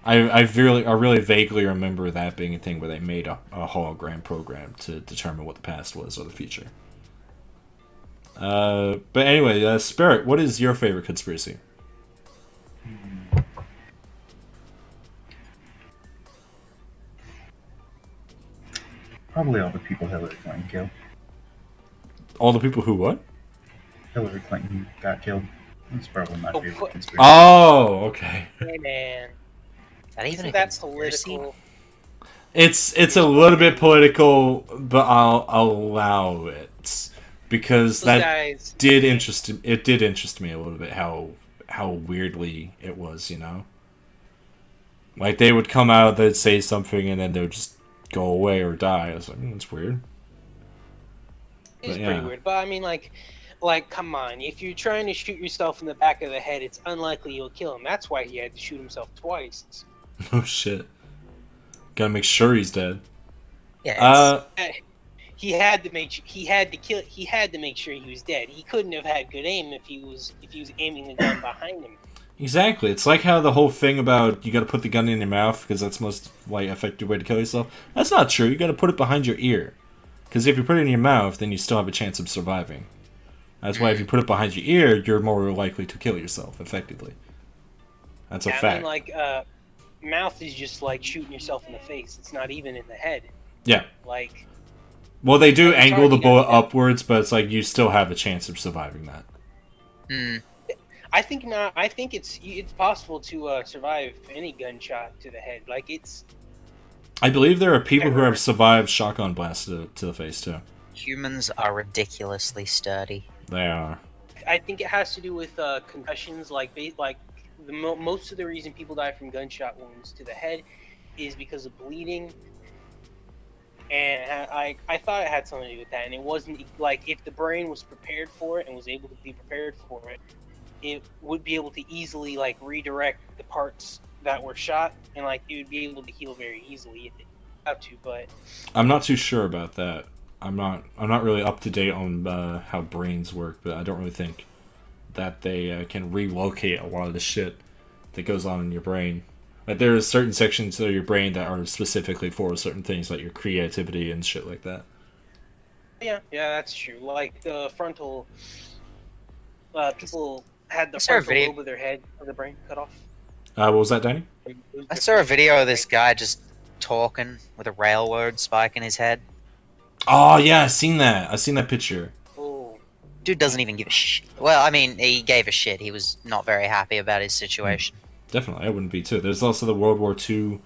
I really vaguely remember that being a thing where they made a hologram program to determine what the past was or the future. But anyway, Sperit, what is your favorite conspiracy? Probably all the people Hillary Clinton killed. All the people who what? Hillary Clinton got killed. That's probably my favorite conspiracy. Oh, okay. Hey, man. That even Isn't a that conspiracy? political? It's a little bit political, but I'll allow it because Those that guys. did interest me a little bit how weirdly it was, you know. Like they would come out, they'd say something, and then they would just go away or die. I was like, that's weird. It's But, pretty yeah. weird, but I mean, like, come on. If you're trying to shoot yourself in the back of the head, it's unlikely you'll kill him. That's why he had to shoot himself twice. Oh shit! Gotta make sure he's dead. Yeah. He had to make he had to make sure he was dead. He couldn't have had good aim if he was aiming the gun behind him. Exactly. It's like how the whole thing about you gotta put the gun in your mouth because that's the most effective way to kill yourself. That's not true. You gotta put it behind your ear. Because if you put it in your mouth, then you still have a chance of surviving. That's why if you put it behind your ear, you're more likely to kill yourself effectively. That's a fact. I mean, like, mouth is just like shooting yourself in the face. It's not even in the head. Yeah. Like. Well, they do It's angle hard the to bullet get- upwards, but it's like you still have a chance of surviving that. Hmm. I think not. I think it's possible to survive any gunshot to the head. Like it's. I believe there are people who have survived shotgun blasts to the face too. Humans are ridiculously sturdy. They are. I think it has to do with concussions. Most of the reason people die from gunshot wounds to the head is because of bleeding. And I thought it had something to do with that, and it wasn't like if the brain was prepared for it and was able to be prepared for it, it would be able to easily like redirect the parts that were shot, and like it would be able to heal very easily if it had to. But I'm not too sure about that. I'm not really up to date on how brains work, but I don't really think that they can relocate a lot of the shit that goes on in your brain. Like there are certain sections of your brain that are specifically for certain things, like your creativity and shit like that. yeah, that's true. Like the frontal, people had the I saw a frontal video- lobe of their head of the brain cut off. What was that, Danny? I saw a video of this guy just talking with a railroad spike in his head. Oh yeah, I seen that. I seen that picture. Oh, Dude doesn't even give a shit. Well, I mean, he gave a shit. He was not very happy about his situation. Definitely, I wouldn't be too. There's also the World War II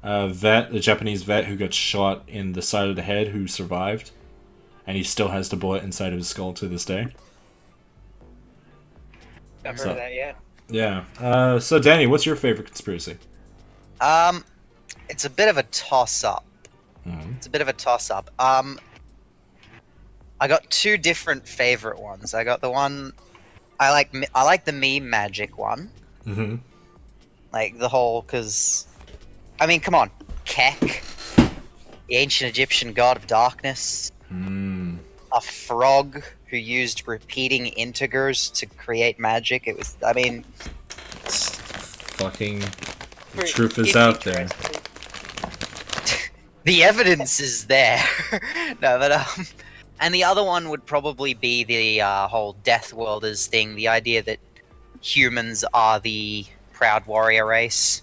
vet, the Japanese vet who got shot in the side of the head who survived, and he still has the bullet inside of his skull to this day. I've heard So- of that. Yeah. Yeah. So Danny, what's your favorite conspiracy? It's a bit of a toss-up. Mhm. It's a bit of a toss-up. I got two different favorite ones. I got the one I like the meme magic one. Mm-hmm. Like the whole, because I mean, come on, Kek, the ancient Egyptian god of darkness, a frog who used repeating integers to create magic. It was, I mean, Fucking the Pretty- truth is it's out there. interesting. the evidence is there. No, but and the other one would probably be the whole Death Worlders thing. The idea that humans are the proud warrior race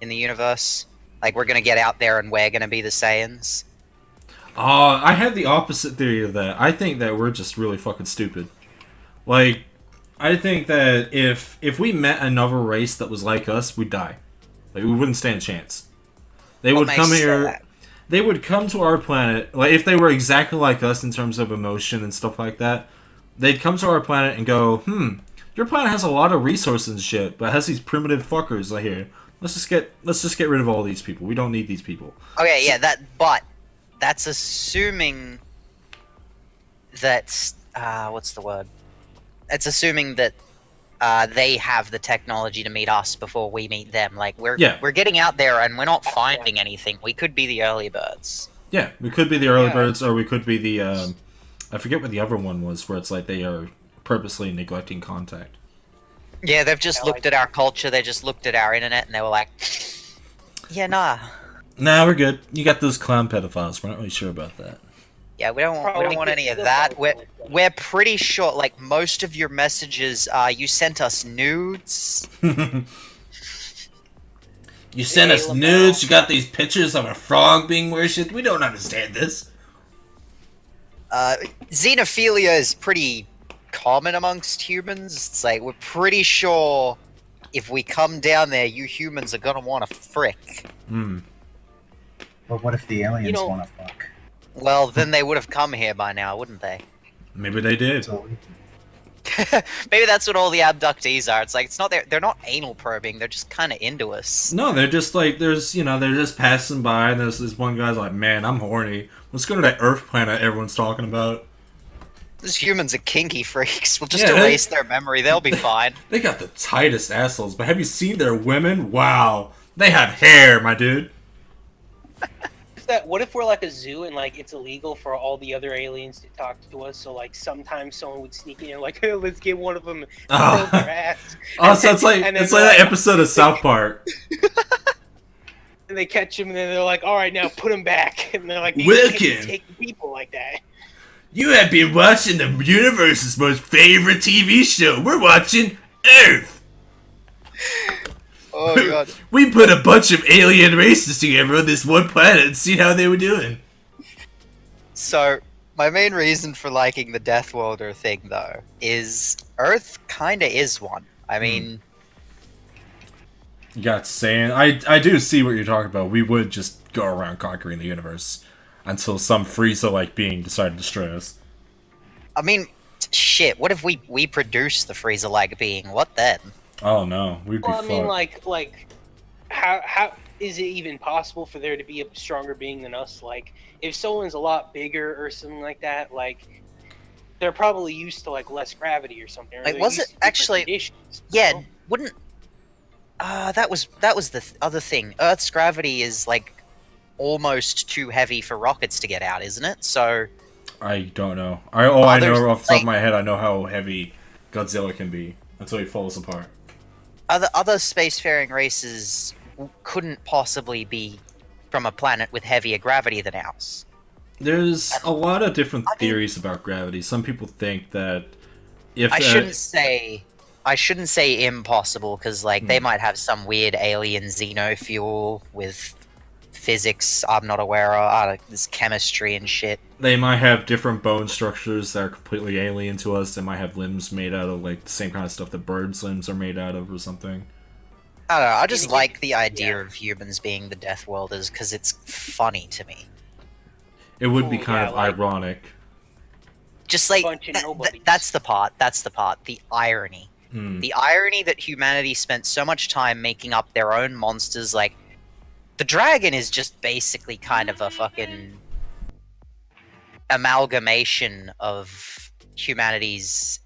in the universe. Like we're gonna get out there and we're gonna be the Saiyans. I had the opposite theory of that. I think that we're just really fucking stupid. Like, I think that if we met another race that was like us, we'd die. Like, we wouldn't stand a chance. They What would makes come you say here. that? They would come to our planet. Like, if they were exactly like us in terms of emotion and stuff like that, they'd come to our planet and go, your planet has a lot of resources and shit, but it has these primitive fuckers right here. Let's just get rid of all these people. We don't need these people. Okay, yeah, but that's assuming that what's the word? It's assuming that they have the technology to meet us before we meet them. Like we're getting out there and we're not finding anything. We could be the early birds. Yeah, we could be the early Yeah. birds, or we could be the I forget what the other one was, where it's like they are purposely neglecting contact. Yeah, they've just looked at our culture. They just looked at our internet and they were like, "Yeah, nah, Nah, we're good. You got those clown pedophiles. We're not really sure about that. yeah, we don't Probably want any of still that. probably We're pretty sure. Like most of your messages, you sent us nudes. You sent us Lamau. nudes. You got these pictures of a frog being worshipped. We don't understand this. Xenophilia is pretty common amongst humans. It's like, we're pretty sure if we come down there, you humans are gonna want to frick. Hmm. But what if the aliens You know- want to fuck? Well, then they would have come here by now, wouldn't they? Maybe they did. So, Maybe that's what all the abductees are. It's like, it's not they're not anal probing. They're just kind of into us. No, they're just like, they're just passing by, and there's this one guy's like, man, I'm horny. Let's go to that Earth planet everyone's talking about. These humans are kinky freaks. We'll just Yeah, erase their memory. They'll be fine. They got the tightest assholes, but have you seen their women? Wow. They have hair, my dude. What if we're like a zoo and like it's illegal for all the other aliens to talk to us? So like sometimes someone would sneak in and like, hey, let's get one of them and Oh. probe their ass. Oh, so it's like And then it's like that episode of South Park. And they catch him and then they're like, all right, now put him back. And they're like, you Welcome. can't take people like that. You have been watching the universe's most favorite TV show. We're watching Earth. Oh god. We put a bunch of alien races together on this one planet and see how they were doing. So, my main reason for liking the Death Worlder thing, though, is Earth kinda is one. I mean... You got saying, I do see what you're talking about. We would just go around conquering the universe until some Frieza-like being decided to destroy us. I mean, shit, what if we produce the Frieza-like being? What then? Oh no, we'd be Well, I mean, fucked. like, how is it even possible for there to be a stronger being than us? Like, if someone's a lot bigger or something like that, like, they're probably used to like less gravity or something. Or Like, they're was used it to different actually- conditions, Yeah, you know? wouldn't... that was the other thing. Earth's gravity is, like, almost too heavy for rockets to get out, isn't it? So... I don't know. I know Others, off the top like- of my head, I know how heavy Godzilla can be until he falls apart. Other spacefaring races couldn't possibly be from a planet with heavier gravity than ours. There's a lot of different theories about gravity. Some people think that if I shouldn't say impossible, because like they might have some weird alien xenofuel with physics I'm not aware of. I don't, this chemistry and shit. they might have different bone structures that are completely alien to us. They might have limbs made out of like the same kind of stuff that birds' limbs are made out of, or something. I don't know. I just like the idea Yeah. of humans being the Death Worlders because it's funny to me. It would be Cool, kind yeah, of like- ironic. Just like Bunch of nobodies. that's the part. That's the part. The irony. Hmm. The irony that humanity spent so much time making up their own monsters. Like the dragon is just basically kind of a fucking amalgamation of humanity's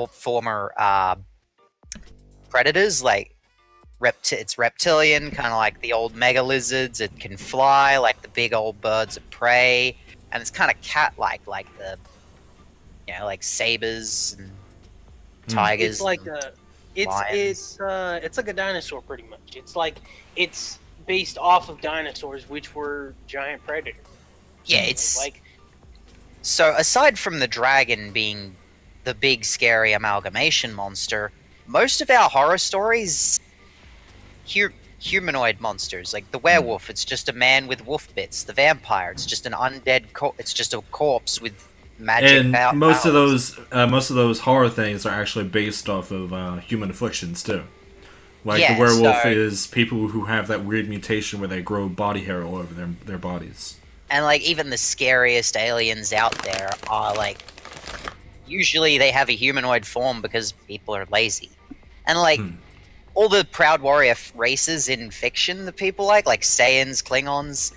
former predators. Like it's reptilian, kind of like the old mega lizards. It can fly like the big old birds of prey, and it's kind of cat-like, like the like sabers and tigers. It's like and- a, it's lions. it's like a dinosaur pretty much. It's like it's based off of dinosaurs, which were giant predators. yeah, it's like so aside from the dragon being the big scary amalgamation monster, most of our horror stories humanoid monsters. Like the werewolf, it's just a man with wolf bits. The vampire, it's just an undead it's just a corpse with magic And powers. most of those horror things are actually based off of human afflictions too. Like Yeah, the werewolf so- is people who have that weird mutation where they grow body hair all over their bodies. And like even the scariest aliens out there are like usually they have a humanoid form because people are lazy. And like all the proud warrior races in fiction that people like Saiyans, Klingons,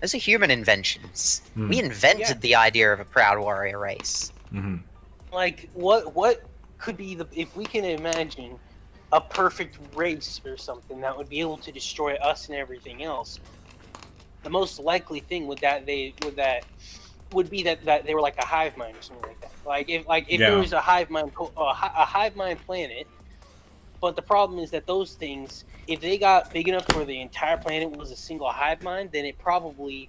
those are human inventions. We invented Yeah. the idea of a proud warrior race. Hmm. like what could be the if we can imagine a perfect race or something that would be able to destroy us and everything else. The most likely thing would be that they were like a hive mind or something like that. Like if Yeah. there was a hive mind planet, but the problem is that those things, if they got big enough where the entire planet was a single hive mind, then it probably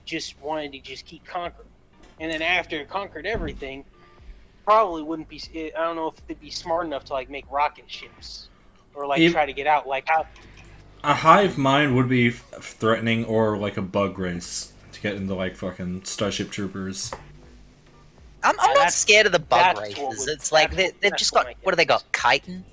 just wanted to just keep conquering. And then after it conquered everything, probably wouldn't be. I don't know if they'd be smart enough to like make rocket ships or like If- try to get out. Like how A hive mind would be threatening, or like a bug race to get into like fucking Starship Troopers. I'm not that's- scared of the bug that's what races. would- It's like that's they've what just my got, what do they got? Chitin?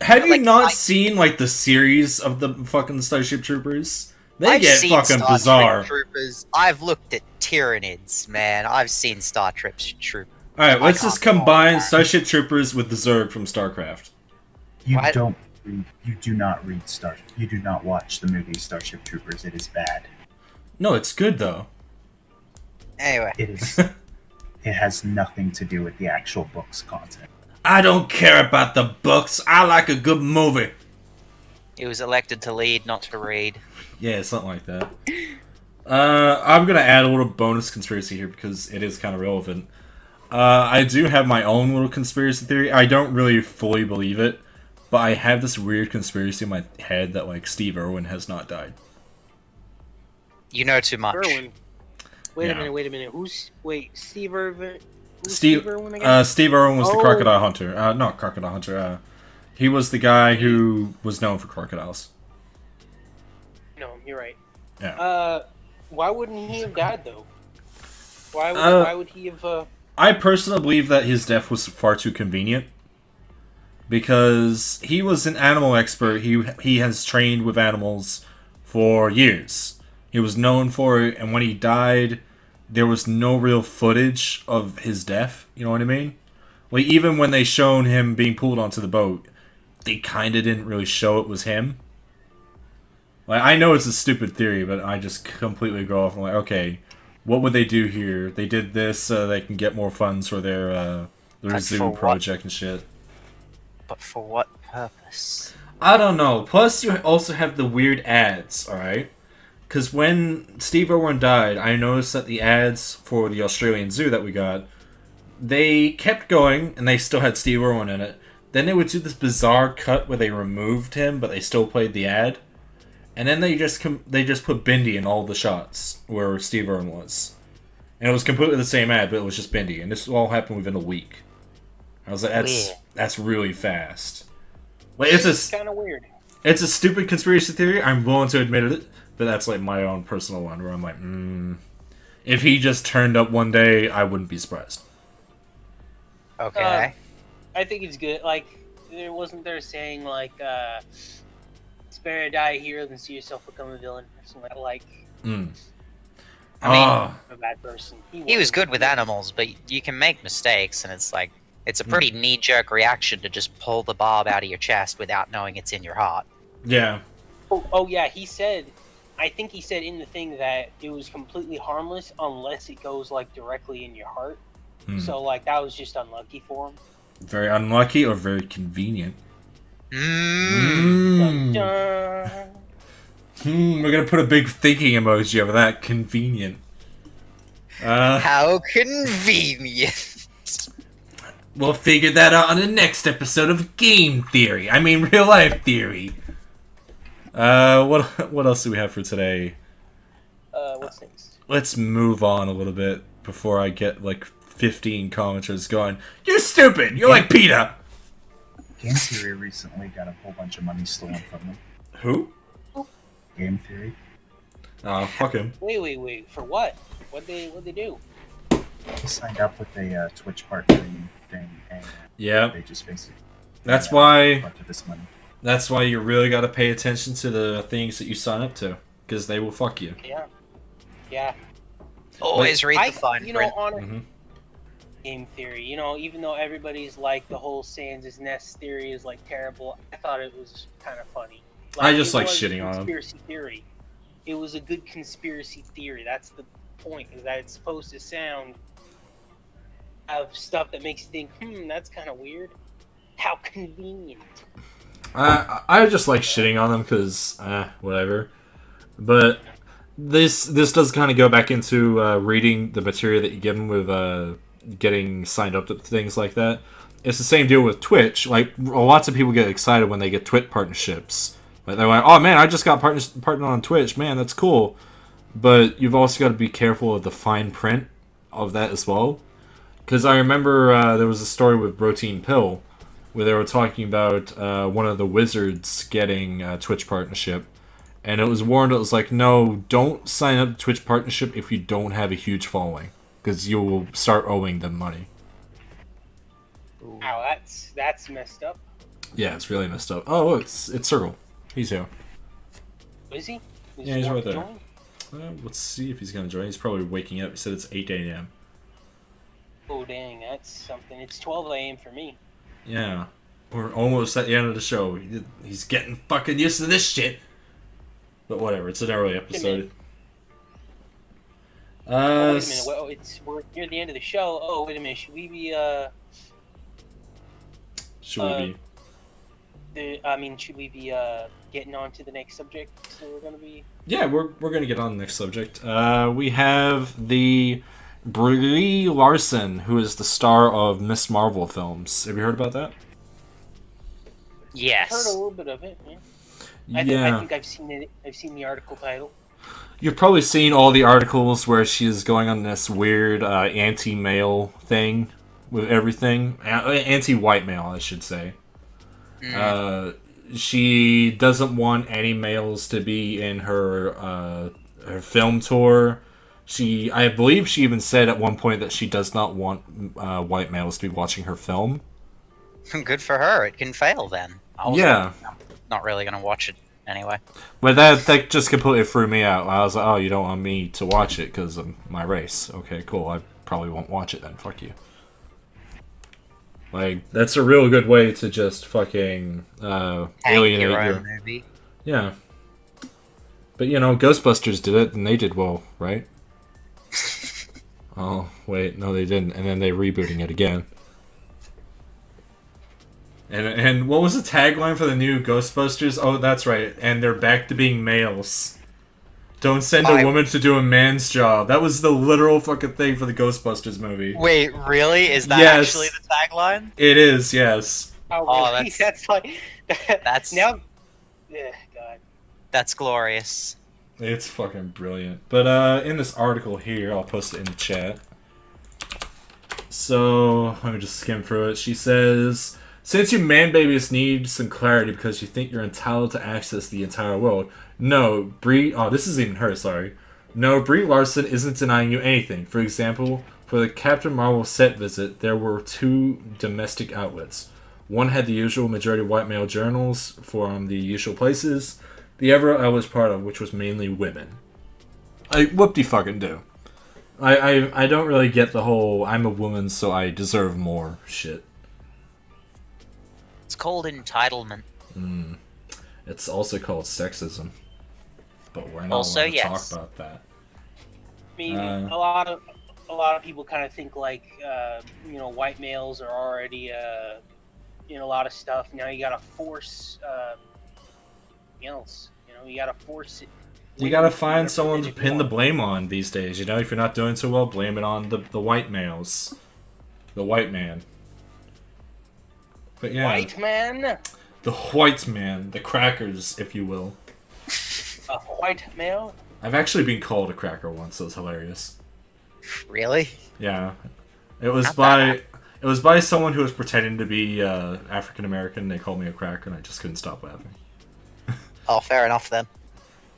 Have you Like, not seen like the series of the fucking Starship Troopers? They I've get seen fucking Star bizarre. Trek Troopers. I've looked at Tyranids, man. I've seen Star Trek Troopers. Alright, let's I just can't combine that. Starship Troopers with the Zerg from StarCraft. You What? don't read, you do not read you do not watch the movie Starship Troopers. It is bad. No, it's good though. Anyway, It is. It has nothing to do with the actual book's content. I don't care about the books. I like a good movie. he was elected to lead, not to read. Yeah, something like that. I'm gonna add a little bonus conspiracy here because it is kind of relevant. I do have my own little conspiracy theory. I don't really fully believe it, but I have this weird conspiracy in my head that like Steve Irwin has not died. You know too much. Irwin. Wait Yeah. a minute. Steve Irwin? Who's Steve Irwin again? Steve Irwin was the Oh. crocodile hunter. Not crocodile hunter. He was the guy who was known for crocodiles. No, you're right. Yeah. Why wouldn't he have died though? Why would he have? I personally believe that his death was far too convenient. Because he was an animal expert. He has trained with animals for years. He was known for it, and when he died, there was no real footage of his death. You know what I mean? Like, even when they shown him being pulled onto the boat, they kind of didn't really show it was him. Like, I know it's a stupid theory, but I just completely go off and like, okay, what would they do here? They did this so they can get more funds for their Like, zoo for what? project and shit. But for what purpose? I don't know. Plus, you also have the weird ads, alright? Because when Steve Irwin died, I noticed that the ads for the Australian zoo that we got, they kept going, and they still had Steve Irwin in it. Then they would do this bizarre cut where they removed him, but they still played the ad. And then they just put Bindi in all the shots where Steve Irwin was. And it was completely the same ad, but it was just Bindi. And this all happened within a week. I was like, that's really fast. Like, It's kind of weird. it's a stupid conspiracy theory. I'm willing to admit it, but that's like my own personal one where I'm like, if he just turned up one day, I wouldn't be surprised. Okay. I think it's good. Like, there wasn't there saying like, "It's better to die a hero than see yourself become a villain" or something like that. Like, I mean, a bad person. he was wasn't. good with animals, but you can make mistakes, and it's like, it's a pretty knee-jerk reaction to just pull the barb out of your chest without knowing it's in your heart. Yeah. Oh yeah, he said. I think he said in the thing that it was completely harmless unless it goes like directly in your heart. So like that was just unlucky for him. Very unlucky or very convenient. Dun, dun. We're gonna put a big thinking emoji over that. Convenient. How convenient. We'll figure that out on the next episode of Game Theory. I mean, real life theory. What else do we have for today? What's next? Let's move on a little bit before I get like 15 commenters going, "You're stupid. You're like PETA." Game Theory recently got a whole bunch of money stolen from them. Who? Game Theory. Oh, fuck him. Wait. For what? What'd they do? He signed up with a Twitch partnering thing, and Yeah. they just basically. That's why. A bunch of this money. That's why you really got to pay attention to the things that you sign up to, because they will fuck you. Yeah. Always read the fine print. Mhm. Game Theory. Even though everybody's like the whole Sans' Nest theory is like terrible, I thought it was kind of funny. I just it like was shitting on 'em. Conspiracy theory. It was a good conspiracy theory. That's the point. Is that it's supposed to sound of stuff that makes you think, that's kind of weird. How convenient. I just like shitting on them because, whatever. But this does kind of go back into reading the material that you give them with getting signed up to things like that. It's the same deal with Twitch. Like, lots of people get excited when they get Twitch partnerships. Like, they're like, "Oh man, I just got partnered on Twitch. Man, that's cool." But you've also got to be careful of the fine print of that as well. Because I remember there was a story with Protein Pill, where they were talking about one of the wizards getting a Twitch partnership. And it was warned, it was like, no, don't sign up to Twitch partnership if you don't have a huge following. Because you will start owing them money. Wow, that's messed up. Yeah, it's really messed up. Oh, look, it's Circle. He's here. Is he? Yeah, he's right there. Join? Let's see if he's going to join. He's probably waking up. He said it's 8 a.m. Oh, dang, that's something. It's 12 a.m. for me. Yeah. We're almost at the end of the show. He's getting fucking used to this shit. But whatever, it's an early episode. Wait a minute. Well, we're near the end of the show. Oh, wait a minute. Should we be Should we be? should we be getting on to the next subject? So we're gonna be. Yeah, we're gonna get on the next subject. We have the Brie Larson, who is the star of Miss Marvel films. Have you heard about that? Yes. I've heard a little bit of it. Yeah. I think I've seen it. I've seen the article title. You've probably seen all the articles where she's going on this weird anti-male thing with everything. Anti-white male, I should say. She doesn't want any males to be in her film tour. I believe she even said at one point that she does not want white males to be watching her film. Good for her. It can fail then. Yeah. Not really going to watch it anyway. But that just completely threw me out. I was like, oh, you don't want me to watch it because of my race. Okay, cool. I probably won't watch it then. Fuck you. Like, that's a real good way to just fucking alienate your movie. Yeah. But, you know, Ghostbusters did it, and they did well, right? Oh, wait, no, they didn't. And then they're rebooting it again. And what was the tagline for the new Ghostbusters? Oh, that's right. And they're back to being males. Don't send a woman to do a man's job. That was the literal fucking thing for the Ghostbusters movie. Wait, really? Is that Yes. actually the tagline? It is, yes. Oh, really? That's like. That's now. Yeah, God. That's glorious. It's fucking brilliant. But in this article here, I'll post it in the chat. So, let me just skim through it. She says, since you man babies need some clarity because you think you're entitled to access the entire world, no, Brie... Oh, this isn't even her, sorry. No, Brie Larson isn't denying you anything. For example, for the Captain Marvel set visit, there were 2 domestic outlets. One had the usual majority white male journals from the usual places. The other I was part of, which was mainly women. Whoop-de-fucking-do. I don't really get the whole I'm a woman so I deserve more shit. It's called entitlement. It's also called sexism. But we're not Also, allowed to yes. talk about that. I mean, a lot of people kind of think like, white males are already in a lot of stuff. Now you gotta force else. You gotta force it. You gotta find someone to pin the blame on these days. You know, if you're not doing so well, blame it on the white males, the white man. But yeah, White man. the white man, the crackers, if you will. A white male. I've actually been called a cracker once. So it was hilarious. Really? Yeah, it was Not by someone who was pretending to be African American. They called me a cracker, and I just couldn't stop laughing. Oh, fair enough then.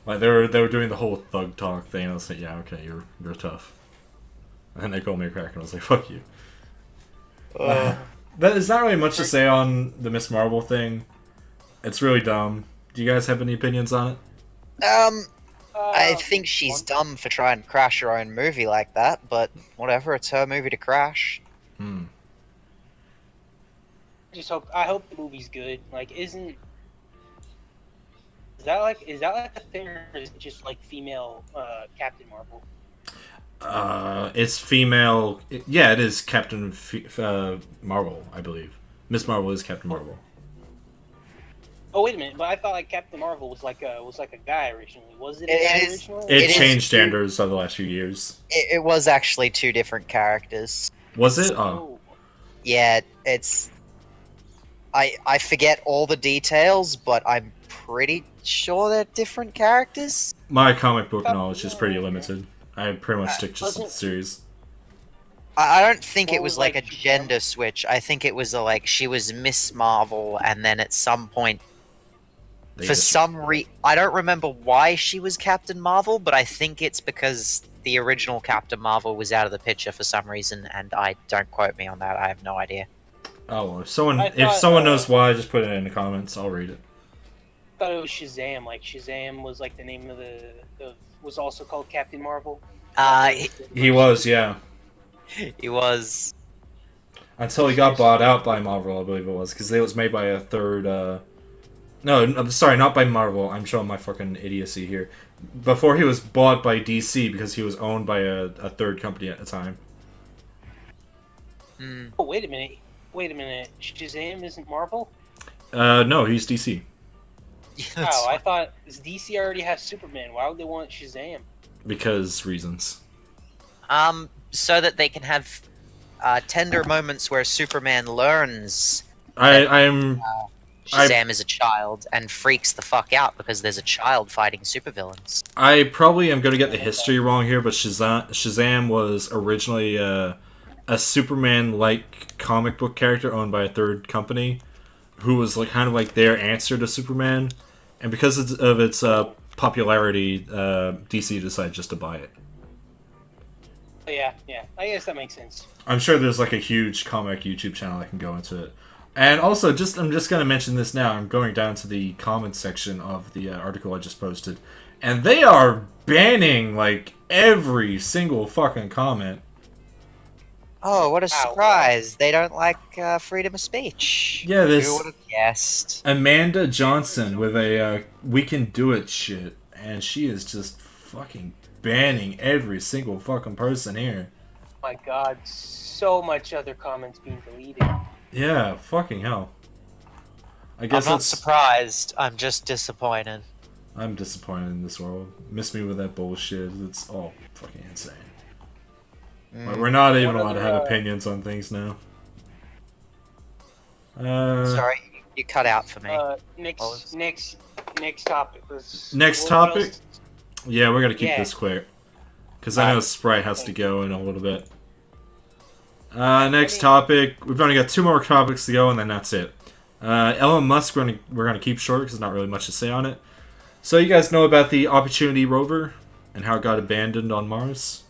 Like they were doing the whole thug talk thing. And I was like, yeah, okay, you're tough. And then they called me a cracker, and I was like, fuck you. There's not really much to say on the Miss Marvel thing. It's really dumb. Do you guys have any opinions on it? I think she's dumb for trying to crash her own movie like that, but whatever, it's her movie to crash. I hope the movie's good. Like, is that like a thing, or is it just like female Captain Marvel? It's female. Yeah, it is Captain Marvel, I believe. Miss Marvel is Captain Marvel. Oh, wait a minute! But I thought like Captain Marvel was like a guy originally. Was it a It guy is- originally? It It changed is- standards over the last few years. It was actually 2 different characters. Was it? Oh. Oh. Yeah, it's... I forget all the details, but I'm pretty sure they're different characters. My comic book knowledge is pretty limited. I pretty much stick just to the Wasn't- series. I don't think What it was was, like a like, gender switch. I think it was like she was Miss Marvel, and then at some point, They for just- some I don't remember why she was Captain Marvel, but I think it's because the original Captain Marvel was out of the picture for some reason, and I don't quote me on that. I have no idea. Oh, I if thought, someone knows why, just put it in the comments. I'll read it. I thought it was Shazam. Like Shazam was like the name of was also called Captain Marvel. He was, yeah. He was. Until he got bought out by Marvel, I believe it was, because it was made by a third. No, I'm sorry, not by Marvel. I'm showing my fucking idiocy here. Before he was bought by DC because he was owned by a third company at the time. Oh, wait a minute. Shazam isn't Marvel? No, he's DC. Wow, I thought DC already has Superman. Why would they want Shazam? Because reasons. So that they can have tender moments where Superman learns I'm Shazam is a child and freaks the fuck out because there's a child fighting supervillains. I probably am going to get the history wrong here, but Shazam was originally a Superman-like comic book character owned by a third company, who was like kind of like their answer to Superman, and because of its popularity, DC decided just to buy it. Yeah, I guess that makes sense. I'm sure there's like a huge comic YouTube channel that can go into it. And also, I'm just going to mention this now. I'm going down to the comments section of the article I just posted, and they are banning like every single fucking comment. Oh, what a surprise! They don't like freedom of speech. Yeah, this Who would have guessed? Amanda Johnson with a "We can do it" shit, and she is just fucking banning every single fucking person here. Oh my God, so much other comments being deleted. Yeah, fucking hell. I guess I'm not that's. surprised. I'm just disappointed. I'm disappointed in this world. Miss me with that bullshit. It's all fucking insane. But we're not even allowed to have opinions on things now. Sorry, you cut out for me. Next topic was. Next what topic? else? Yeah, we're gonna keep Yeah. this quick. Because I know Sprite has to go in a little bit. Next topic. We've only got 2 more topics to go, and then that's it. Elon Musk, we're gonna keep short because there's not really much to say on it. So you guys know about the Opportunity rover and how it got abandoned on Mars?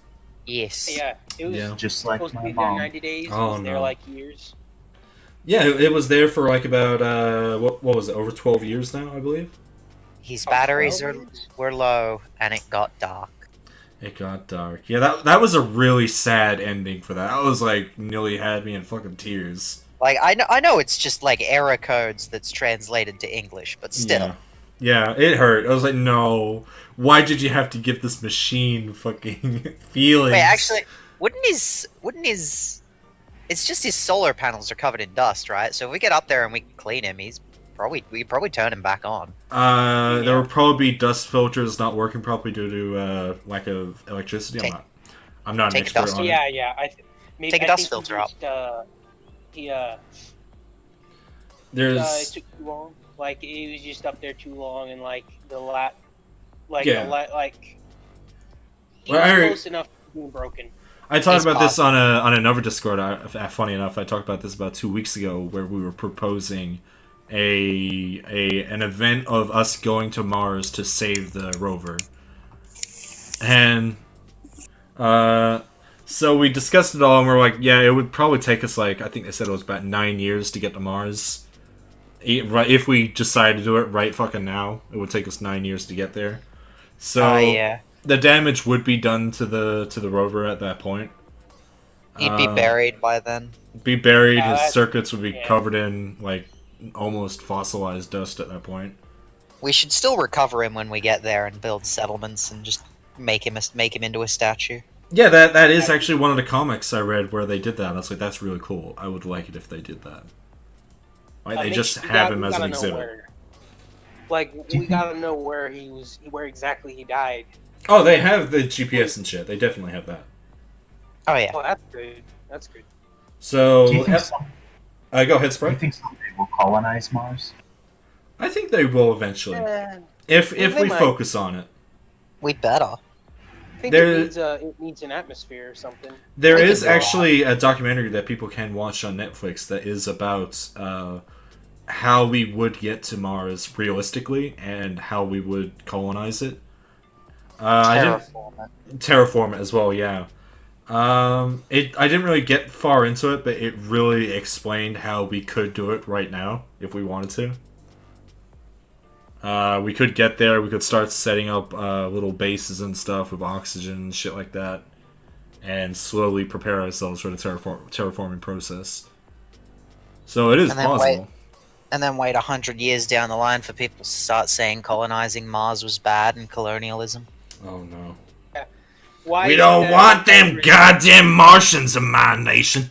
Yes. Yeah, it was Yeah. Just like supposed to my be there mom. 90 days. It Oh, was there no. like years. Yeah, it was there for like about what was it? Over 12 years now, I believe. His Oh, batteries 12 years? were low, and it got dark. It got dark. Yeah, that was a really sad ending for that. That was like nearly had me in fucking tears. Like I know it's just like error codes that's translated to English, but still. Yeah, it hurt. I was like, no. Why did you have to give this machine fucking feelings? Wait, actually, wouldn't his? It's just his solar panels are covered in dust, right? So if we get up there and we clean him, we probably turn him back on. There will probably be dust filters not working properly due to lack of electricity. I'm not an take a expert dust- on it. Yeah. Maybe Take a I dust think filter out. It There's took too long. Like it was just up there too long, and like he Well, was close enough to being broken. I talked It's about this on another Discord. Funny enough, I talked about this about 2 weeks ago, where we were proposing an event of us going to Mars to save the rover, and so we discussed it all, and we're like, yeah, it would probably take us like I think they said it was about 9 years to get to Mars. If we decided to do it right fucking now, it would take us 9 years to get there. So Yeah. the damage would be done to the rover at that point. He'd be buried by then. Be buried. Yeah, His that's- circuits would be yeah. covered in like almost fossilized dust at that point. We should still recover him when we get there and build settlements and just make him into a statue. Yeah, that is actually one of the comics I read where they did that. I was like, that's really cool. I would like it if they did that. Like they just have him as an exhibit. We gotta know where he was, where exactly he died. Oh, they have the GPS and shit. They definitely have that. Oh yeah. Oh, that's good. That's good. So, Do you think go ahead, do you Sprite. think someday we'll colonize Mars? I think they will eventually, Eh, if they we might. focus on it. We better. I think There- it needs an atmosphere or something. There I is can go actually a documentary that people can watch on Netflix that is about how we would get to Mars realistically and how we would colonize it. Terraform it. Terraform it as well, yeah. I didn't really get far into it, but it really explained how we could do it right now if we wanted to. We could get there. We could start setting up little bases and stuff with oxygen and shit like that, and slowly prepare ourselves for the terraforming process. So it is And then possible. And then wait 100 years down the line for people to start saying colonizing Mars was bad and colonialism. Oh no. Why We is don't that want them different? goddamn Martians in my nation.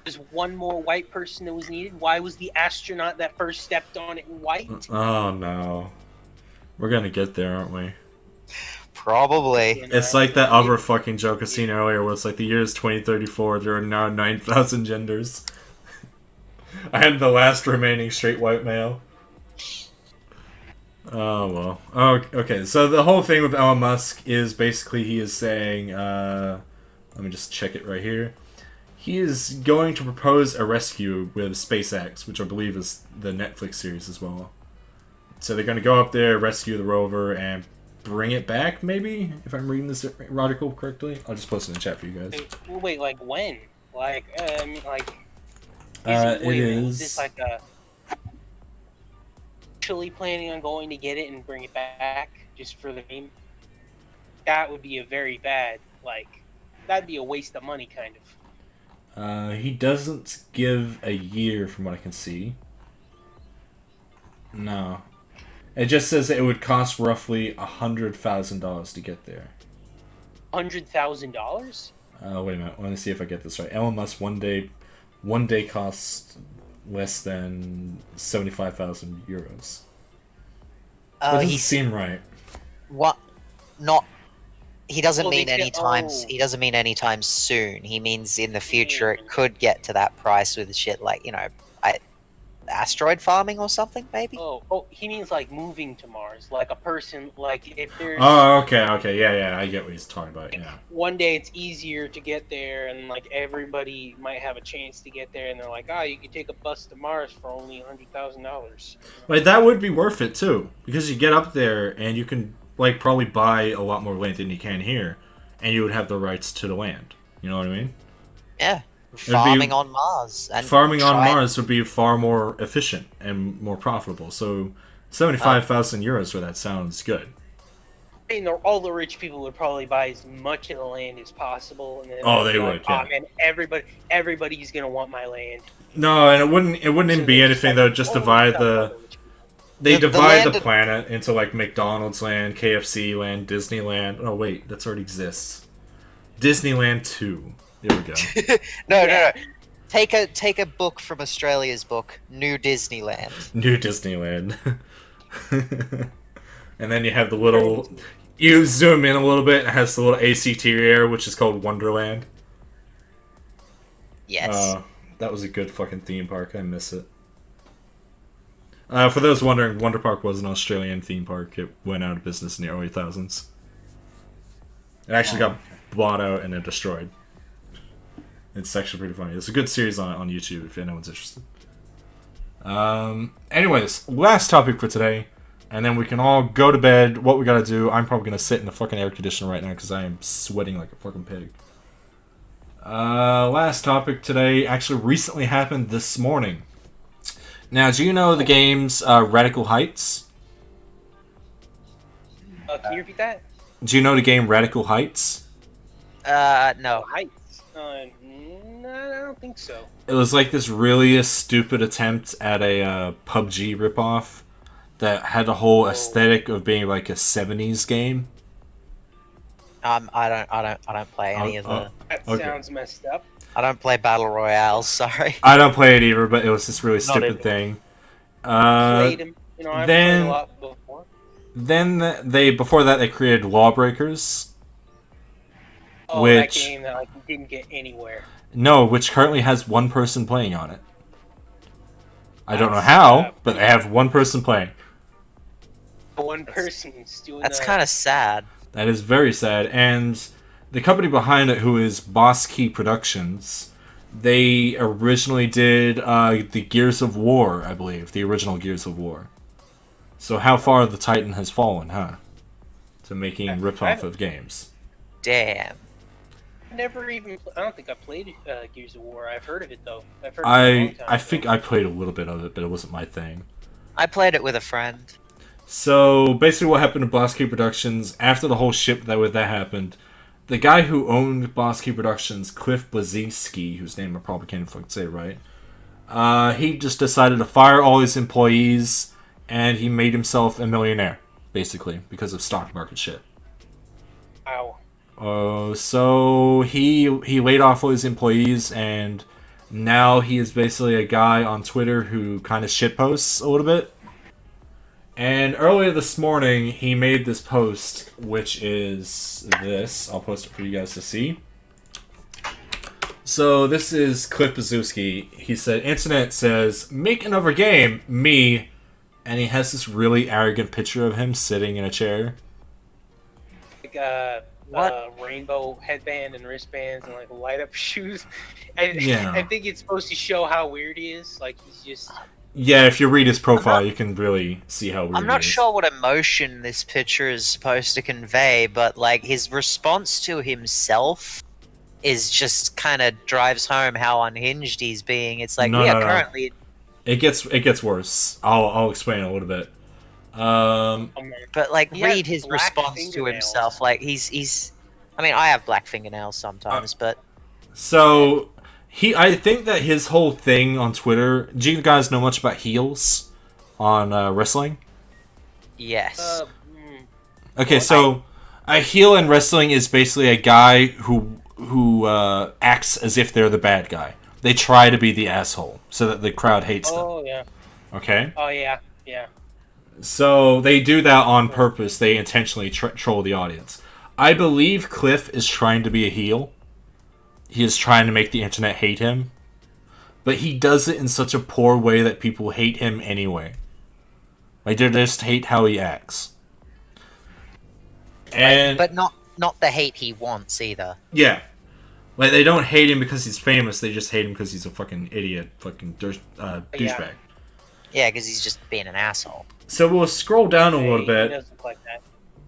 There's one more white person that was needed. Why was the astronaut that first stepped on it white? Oh no. We're gonna get there, aren't we? Probably. It's like that other fucking joke I seen earlier where it's like the year is 2034, there are now 9,000 genders. I am the last remaining straight white male. Oh, well. Oh, okay, so the whole thing with Elon Musk is basically he is saying, let me just check it right here. He is going to propose a rescue with SpaceX, which I believe is the Netflix series as well. So they're going to go up there, rescue the rover, and bring it back, maybe? If I'm reading this article correctly. I'll just post it in the chat for you guys. Wait, like when? Like, I mean, like... It Is this is... like a... Actually planning on going to get it and bring it back just for the meme? That would be a very bad, like... That'd be a waste of money, kind of. He doesn't give a year from what I can see. No. It just says it would cost roughly $100,000 to get there. $100,000? Wait a minute. Let me see if I get this right. Elon Musk one day costs less than 75,000 euros. That doesn't seem right. What? Not. He doesn't Well, mean they anytime. said- He doesn't mean anytime soon. He means in the future it could get to that price with shit like asteroid farming or something, maybe. Oh, he means like moving to Mars. Like a person, like if there's... Oh, okay, yeah, I get what he's talking about, yeah. One day it's easier to get there and like everybody might have a chance to get there and they're like, you could take a bus to Mars for only $100,000. Like, that would be worth it, too. Because you get up there and you can, like, probably buy a lot more land than you can here. And you would have the rights to the land. You know what I mean? Yeah. be- Farming on Mars. And Farming on try- Mars would be far more efficient and more profitable. So, 75,000 euros for that sounds good. I mean, all the rich people would probably buy as much of the land as possible. And then Oh, they'd they be would, like, yeah. man, everybody's gonna want my land. No, and it wouldn't even be anything, though. Just divide the... They The divide the land- planet into, like, McDonald's land, KFC land, Disneyland. Oh, wait, that's already exists. Disneyland 2. There we go. No. Take a book from Australia's book, New Disneyland. New Disneyland. And then you have the little... You zoom in a little bit, and it has the little ACT area, which is called Wonderland. Yes. That was a good fucking theme park. I miss it. For those wondering, Wonder Park was an Australian theme park. It went out of business in the early 2000s. It actually got bought out and then destroyed. It's actually pretty funny. It's a good series on YouTube if anyone's interested. Anyways, last topic for today, and then we can all go to bed. What we gotta do, I'm probably gonna sit in the fucking air conditioner right now because I am sweating like a fucking pig. Last topic today actually recently happened this morning. Now, do you know the game's Radical Heights? Can you repeat that? Do you know the game Radical Heights? No. Heights. No, I don't think so. It was like this really stupid attempt at a PUBG ripoff that had the whole aesthetic of being like a 70s game. I don't play any of the. That Okay. sounds messed up. I don't play battle royales. Sorry. I don't play it either, but it was this really Not stupid either. thing. Played him. I've then- played a lot before. Then before that they created Lawbreakers. Oh, Which- that game that like didn't get anywhere. No, which currently has one person playing on it. I don't know how, but they have one person playing. One person's doing That's that. kind of sad. That is very sad. And the company behind it, who is Boss Key Productions, they originally did the Gears of War, I believe. The original Gears of War. So how far the Titan has fallen, huh? To making rip-off of games. Damn. Never even. I don't think I played Gears of War. I've heard of it though. I've heard of it a long time I ago. think I played a little bit of it, but it wasn't my thing. I played it with a friend. So basically, what happened to Boss Key Productions after the whole shit that happened? The guy who owned Boss Key Productions, Cliff Bleszinski, whose name I probably can't fucking say right, he just decided to fire all his employees, and he made himself a millionaire, basically, because of stock market shit. Wow. So he laid off all his employees, and now he is basically a guy on Twitter who kind of shitposts a little bit. And earlier this morning, he made this post, which is this. I'll post it for you guys to see. So this is Cliff Bleszinski. He said, Internet says, make another game, me. And he has this really arrogant picture of him sitting in a chair. Like rainbow headband and wristbands and like light up shoes. And Yeah. I think it's supposed to show how weird he is. Like he's just. Yeah, if you read his profile, you can really see how weird I'm not he is. sure what emotion this picture is supposed to convey, but like his response to himself is just kind of drives home how unhinged he's being. It's like, No. currently. It gets worse. I'll explain a little bit. But like, He has read his black response to fingernails. himself. Like he's. I mean, I have black fingernails sometimes, but So I think that his whole thing on Twitter. Do you guys know much about heels on wrestling? yes. Okay, Well, so a heel in wrestling is basically a guy who acts as if they're the bad guy. They try to be the asshole so that the crowd hates them. Oh yeah. Okay? Oh yeah. Yeah. So they do that on purpose. They intentionally troll the audience. I believe Cliff is trying to be a heel. He is trying to make the internet hate him. But he does it in such a poor way that people hate him anyway. Like, they just hate how he acts. And But not the hate he wants either. yeah. Like, they don't hate him because he's famous. They just hate him because he's a fucking idiot. Fucking douchebag. Yeah, because he's just being an asshole. So we'll scroll down a Hey, little he bit. does look like that.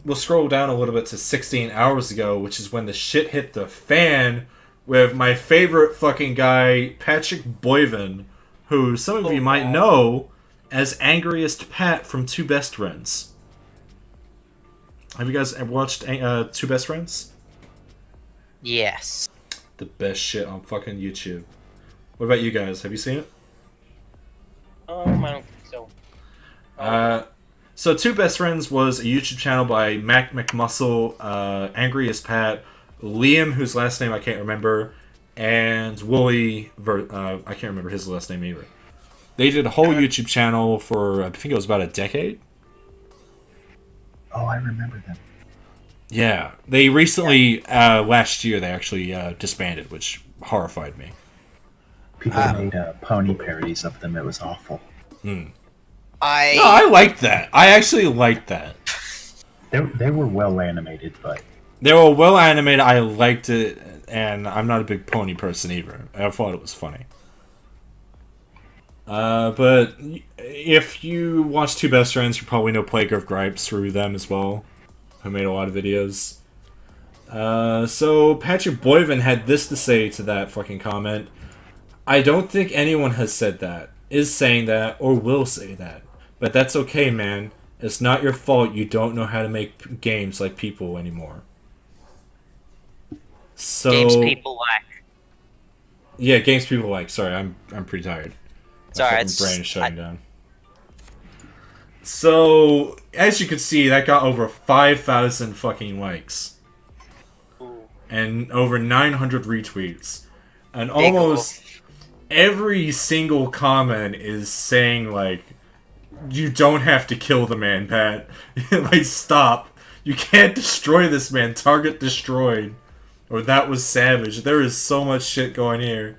We'll scroll down a little bit to 16 hours ago, which is when the shit hit the fan with my favorite fucking guy, Patrick Boyven, who some of you might know as Angriest Pat from Two Best Friends. Have you guys ever watched Two Best Friends? Yes. The best shit on fucking YouTube. What about you guys? Have you seen it? I don't think so. So Two Best Friends was a YouTube channel by Mac McMuscle, Angriest Pat, Liam, whose last name I can't remember, and Wooly, I can't remember his last name either. They did a whole YouTube channel for, I think it was about a decade. Oh, I remember them. Yeah. They recently, last year, they actually disbanded, which horrified me. People made pony parodies of them. It was awful. No, I liked that. I actually liked that. They were well animated, but They were well animated. I liked it, and I'm not a big pony person either. I thought it was funny. But if you watch Two Best Friends, you probably know Plague of Gripes through them as well, who made a lot of videos. So Patrick Boyven had this to say to that fucking comment. I don't think anyone has said that, is saying that, or will say that. But that's okay, man. It's not your fault you don't know how to make games like people anymore. So Games people like. yeah, games people like. Sorry, I'm pretty tired. Sorry, My it's brain is shutting down. So as you can see, that got over 5,000 fucking likes Ooh. and over 900 retweets, and Big almost every single comment is saying like, "You don't have to kill the man, Pat. Like, stop. You can't destroy this man. Target destroyed." Or that was savage. There is so much shit going here.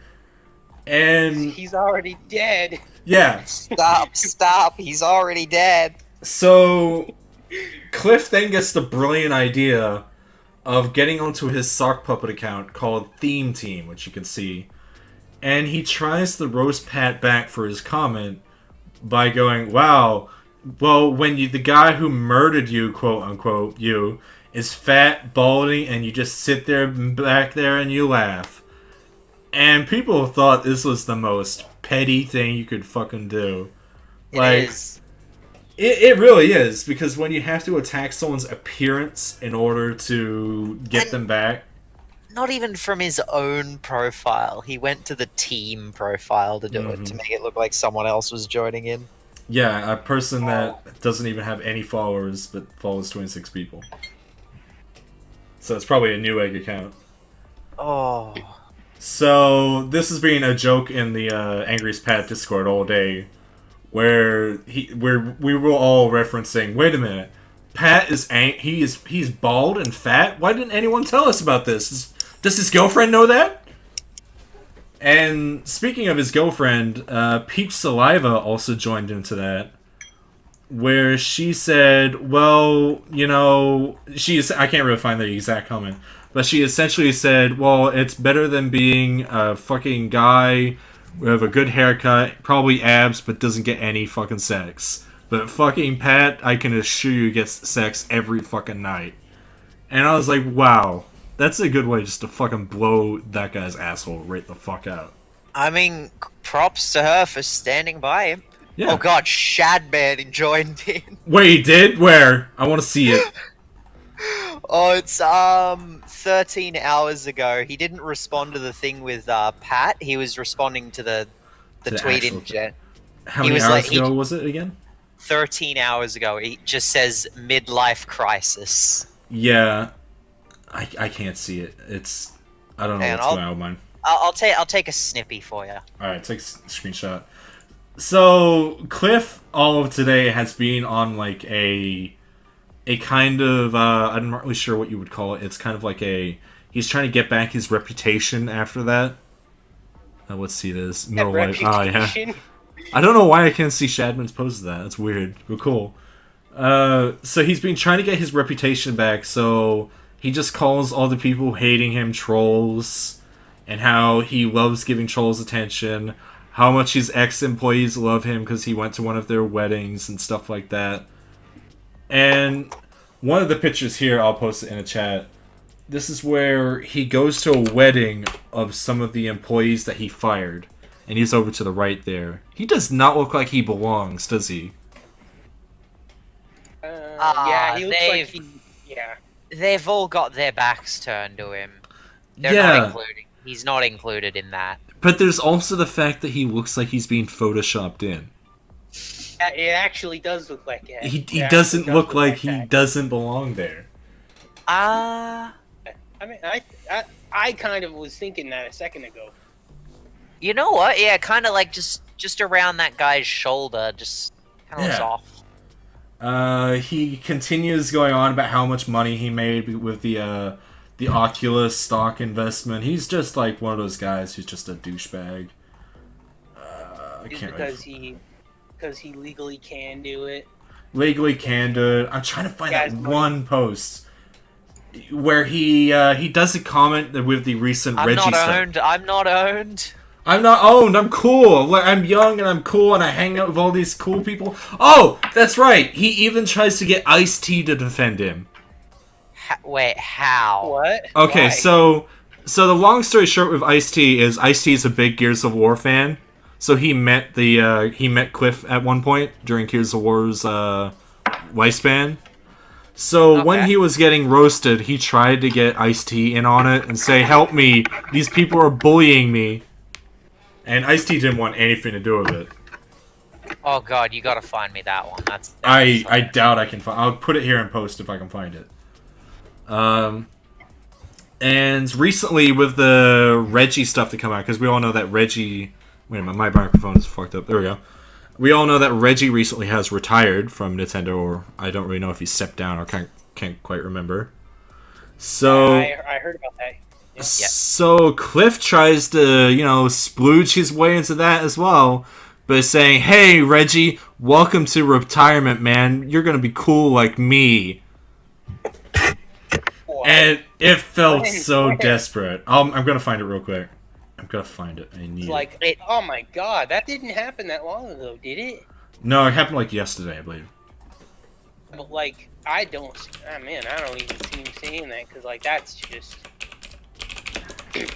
And He's already dead. yeah. Stop! He's already dead. So Cliff then gets the brilliant idea of getting onto his sock puppet account called Theme Team, which you can see. And he tries to roast Pat back for his comment by going, wow, well, when the guy who murdered you, quote unquote, you, is fat, balding, and you just sit there back there and you laugh. And people thought this was the most petty thing you could fucking do. It is. It really is, because when you have to attack someone's appearance in order to get them back. Not even from his own profile. He went to the team profile to do it, to make it look like someone else was joining in. Yeah, a person that doesn't even have any followers, but follows 26 people. So it's probably a new egg account. Oh. So this has been a joke in the Angriest Pat Discord all day, where we were all referencing, wait a minute, Pat is he's bald and fat? Why didn't anyone tell us about this? Does his girlfriend know that? And speaking of his girlfriend, Peach Saliva also joined into that, where she said, well, you know, I can't really find the exact comment, but she essentially said, well, it's better than being a fucking guy with a good haircut, probably abs, but doesn't get any fucking sex. But fucking Pat, I can assure you, gets sex every fucking night. And I was like, wow, that's a good way just to fucking blow that guy's asshole right the fuck out. I mean, props to her for standing by him. Yeah. Oh god, Shadman joined in. Wait, he did? Where? I want to see it. Oh, it's 13 hours ago. He didn't respond to the thing with Pat. He was responding to the tweet in jet. How many hours ago was it again? 13 hours ago. It just says midlife crisis. Yeah, I can't see it. I don't know what's going on with mine. I'll take a snippy for you. All right, take a screenshot. So Cliff, all of today has been on like a kind of I'm not really sure what you would call it. It's kind of like he's trying to get back his reputation after that. Let's see this. Middle life. Oh yeah. I don't know why I can't see Shadman's post of that. That's weird, but cool. So he's been trying to get his reputation back. So he just calls all the people hating him trolls, and how he loves giving trolls attention. How much his ex-employees love him because he went to one of their weddings and stuff like that. And one of the pictures here, I'll post it in a chat. This is where he goes to a wedding of some of the employees that he fired. And he's over to the right there. He does not look like he belongs, does he? Yeah, he looks like he... Yeah. They've all got their backs turned to him. He's not included in that. But there's also the fact that he looks like he's being photoshopped in. It actually does look like it. He doesn't look like he doesn't belong there. I mean, I kind of was thinking that a second ago. You know what? Yeah, kind of like just around that guy's shoulder, just kind of looks off. He continues going on about how much money he made with the Oculus stock investment. He's just like one of those guys who's just a douchebag. Because he legally can do it. Legally can do it. I'm trying to find that one post where he does a comment with the recent Reggie stuff. I'm not owned. I'm not owned. I'm cool. Like, I'm young and I'm cool and I hang out with all these cool people. Oh, that's right. He even tries to get Ice-T to defend him. Wait, how? What? Okay, Why? so the long story short with Ice-T is Ice-T a big Gears of War fan. So he met Cliff at one point during Gears of War's lifespan. So when he was getting roasted, he tried to get Ice-T in on it and say, "Help me! These people are bullying me." And Ice-T didn't want anything to do with it. Oh god, you gotta find me that one. That's I doubt I can find. I'll put it here in post if I can find it. And recently with the Reggie stuff to come out, because we all know that Reggie... Wait a minute, my microphone is fucked up. There we go. We all know that Reggie recently has retired from Nintendo, or I don't really know if he stepped down or can't quite remember. So I heard about that. Yeah. So Cliff tries to, splooge his way into that as well. but saying, "Hey, Reggie, welcome to retirement, man. You're gonna be cool like me." Wow. And it felt When? so Where? desperate. I'm gonna find it real quick. I'm gonna find it. I need It's like, oh my god, that didn't happen that long ago, did it? No, it happened like yesterday, I believe. But like, I don't. Man, I don't even see him saying that because like that's just. I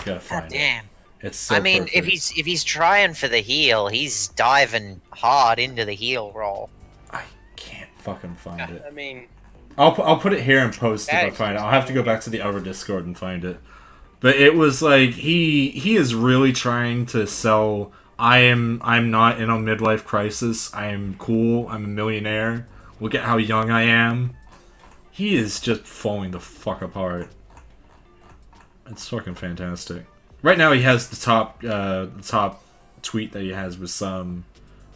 gotta find God damn. it. It's so I mean, perfect. if he's trying for the heel, he's diving hard into the heel roll. I can't fucking find it. I mean, I'll put it here and post if I That find it. is I'll have to go back to the other Discord and find it. But it was like he is really trying to sell. I'm not in a midlife crisis. I am cool. I'm a millionaire. Look at how young I am. He is just falling the fuck apart. It's fucking fantastic. Right now he has the top tweet that he has with some.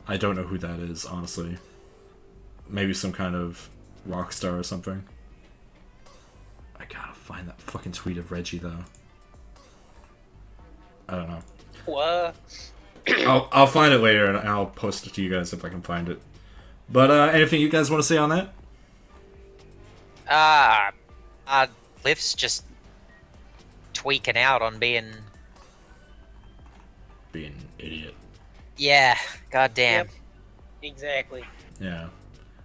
I don't know who that is, honestly. Maybe some kind of rock star or something. I gotta find that fucking tweet of Reggie though. I don't know. what? I'll find it later and I'll post it to you guys if I can find it. But anything you guys want to say on that? Lift's just tweaking out on being. Being an idiot. Yeah, goddamn. Yep. Exactly. Yeah.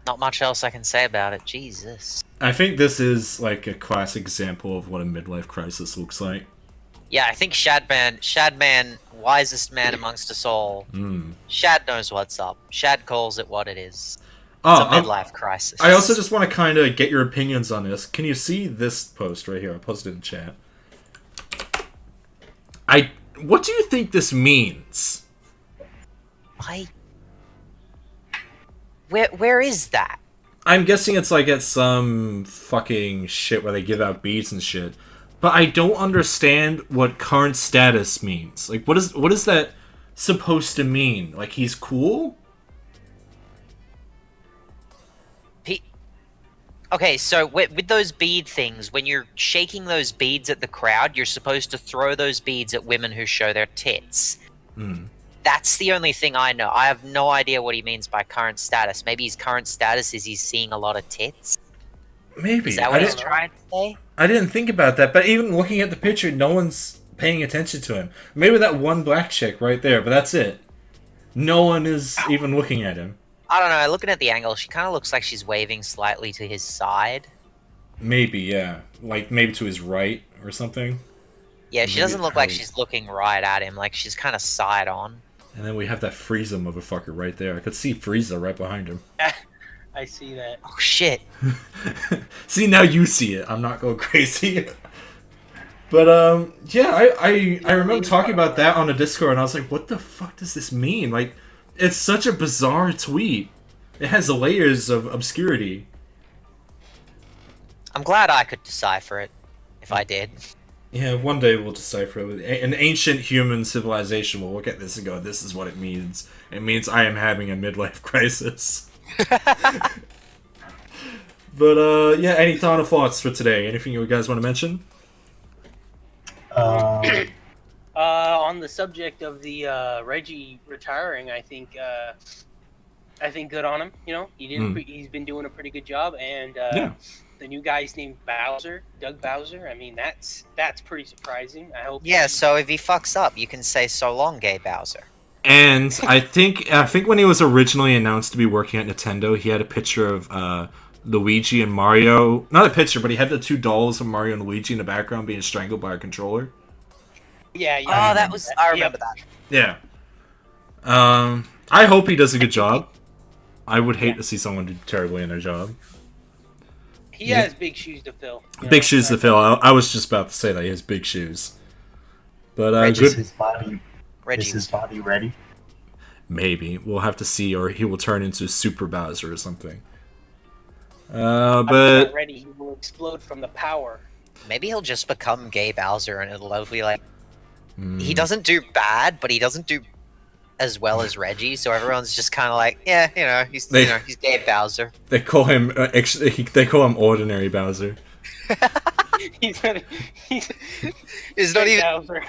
Not much else I can say about it. Jesus. I think this is like a classic example of what a midlife crisis looks like. Yeah, I think Shadman, wisest man amongst us all. Shad knows what's up. Shad calls it what it is. It's a midlife crisis. I also just want to kind of get your opinions on this. Can you see this post right here? I posted it in chat. What do you think this means? Where is that? I'm guessing it's like at some fucking shit where they give out beads and shit. But I don't understand what current status means. Like, what is that supposed to mean? Like, he's cool? Okay, so with those bead things, when you're shaking those beads at the crowd, you're supposed to throw those beads at women who show their tits. That's the only thing I know. I have no idea what he means by current status. Maybe his current status is he's seeing a lot of tits? Maybe. Is that what he's trying to say? I didn't think about that, but even looking at the picture, no one's paying attention to him. Maybe that one black chick right there, but that's it. No one is even looking at him. I don't know. Looking at the angle, she kind of looks like she's waving slightly to his side. Maybe, yeah. Like, maybe to his right or something. Yeah, she doesn't look like she's looking right at him. Like, she's kind of side on. And then we have that Frieza motherfucker right there. I could see Frieza right behind him. I see that. Oh, shit. See, now you see it. I'm not going crazy. But, yeah, I remember talking about that on the Discord, and I was like, what the fuck does this mean? Like, it's such a bizarre tweet. It has layers of obscurity. I'm glad I could decipher it, if I did. Yeah, one day we'll decipher it. An ancient human civilization will look at this and go, this is what it means. It means I am having a midlife crisis. But, yeah, any final thoughts for today? Anything you guys want to mention? On the subject of the Reggie retiring, I think good on him. You know, he's been doing a pretty good job, and the new guy's named Bowser, Doug Bowser. I mean, that's pretty surprising. I hope. Yeah, so if he fucks up, you can say so long, gay Bowser. And I think when he was originally announced to be working at Nintendo, he had a picture of Luigi and Mario. Not a picture, but he had the two dolls of Mario and Luigi in the background being strangled by a controller. Yeah. I remember that. Yeah. I hope he does a good job. I would hate to see someone do terribly in their job. He has big shoes to fill. Big shoes to fill. I was just about to say that he has big shoes. But Is his body ready? Maybe we'll have to see, or he will turn into Super Bowser or something. But But ready, he will explode from the power. Maybe he'll just become gay Bowser, and it'll be like he doesn't do bad, but he doesn't do as well as Reggie. So everyone's just kind of like, yeah, he's gay Bowser. they call him they call him Ordinary Bowser. He's He's not even Bowser.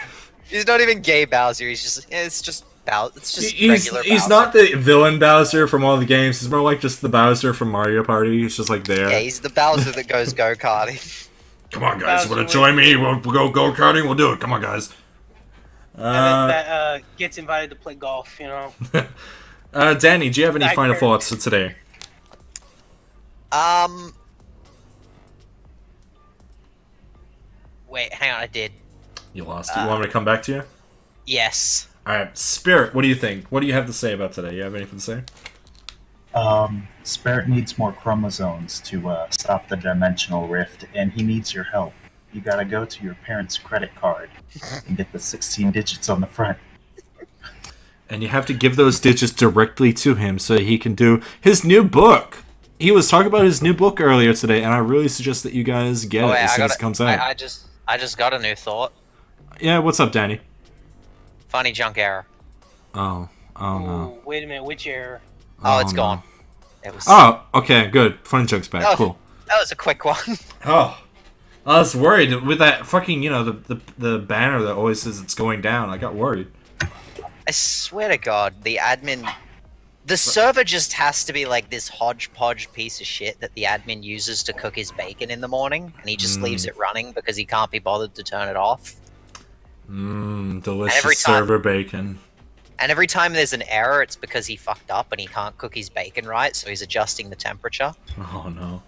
he's not even gay Bowser. He's just it's just It's just He's regular he's Bowser. not the villain Bowser from all the games. He's more like just the Bowser from Mario Party. He's just like there. Yeah, he's the Bowser that goes go-karting. Come on, guys, you Bowser want to join with- me? We'll go karting. We'll do it. Come on, guys. that gets invited to play golf, you know. Danny, do you have any I final care. thoughts for today? Wait, hang on, I did. You lost. You want me to come back to you? Yes. All right, Spirit. What do you think? What do you have to say about today? You have anything to say? Sperit needs more chromosomes to stop the dimensional rift, and he needs your help. You gotta go to your parents' credit card and get the 16 digits on the front. And you have to give those digits directly to him so he can do his new book. He was talking about his new book earlier today, and I really suggest that you guys get it as soon as it comes out. I just got a new thought. Yeah, what's up, Danny? Funnyjunk error. Oh no. Ooh, wait a minute, which error? Oh, it's no. gone. It was. Oh, okay, good. Funnyjunk's back. Oh. Cool. That was a quick one. Oh, I was worried with that fucking, the banner that always says it's going down. I got worried. I swear to God, the server just has to be like this hodgepodge piece of shit that the admin uses to cook his bacon in the morning, and he just leaves it running because he can't be bothered to turn it off. Delicious every time- server bacon. And every time there's an error, it's because he fucked up and he can't cook his bacon right, so he's adjusting the temperature. Oh no.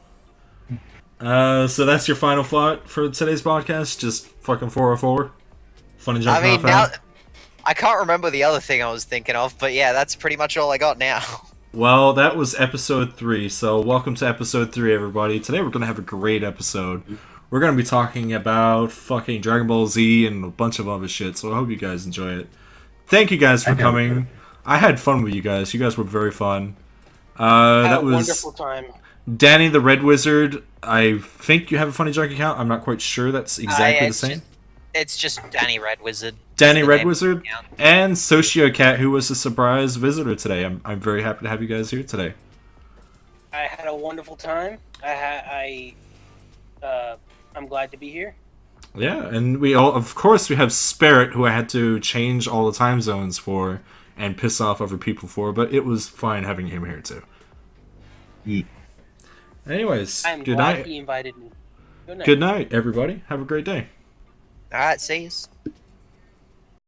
So that's your final thought for today's podcast? Just fucking 404? Funnyjunk I mean, not found? now I can't remember the other thing I was thinking of, but yeah, that's pretty much all I got now. Well, that was episode 3, so welcome to episode 3, everybody. Today we're going to have a great episode. We're going to be talking about fucking Dragon Ball Z and a bunch of other shit, so I hope you guys enjoy it. Thank you guys for coming. I had fun with you guys. You guys were very fun. Had That a was wonderful time. Danny the Redwizard. I think you have a Funnyjunk account. I'm not quite sure that's exactly the same. It's just Dannyredwizard. Danny That's the name of Redwizard the account. and Sociocat, who was a surprise visitor today. I'm very happy to have you guys here today. I had a wonderful time. I'm glad to be here. Yeah, and we all, of course, we have Sperit, who I had to change all the time zones for and piss off other people for, but it was fine having him here too. Yeet. Anyways, I'm good glad night. he invited me. Good night. Good night, everybody. Have a great day. Alright, see yous.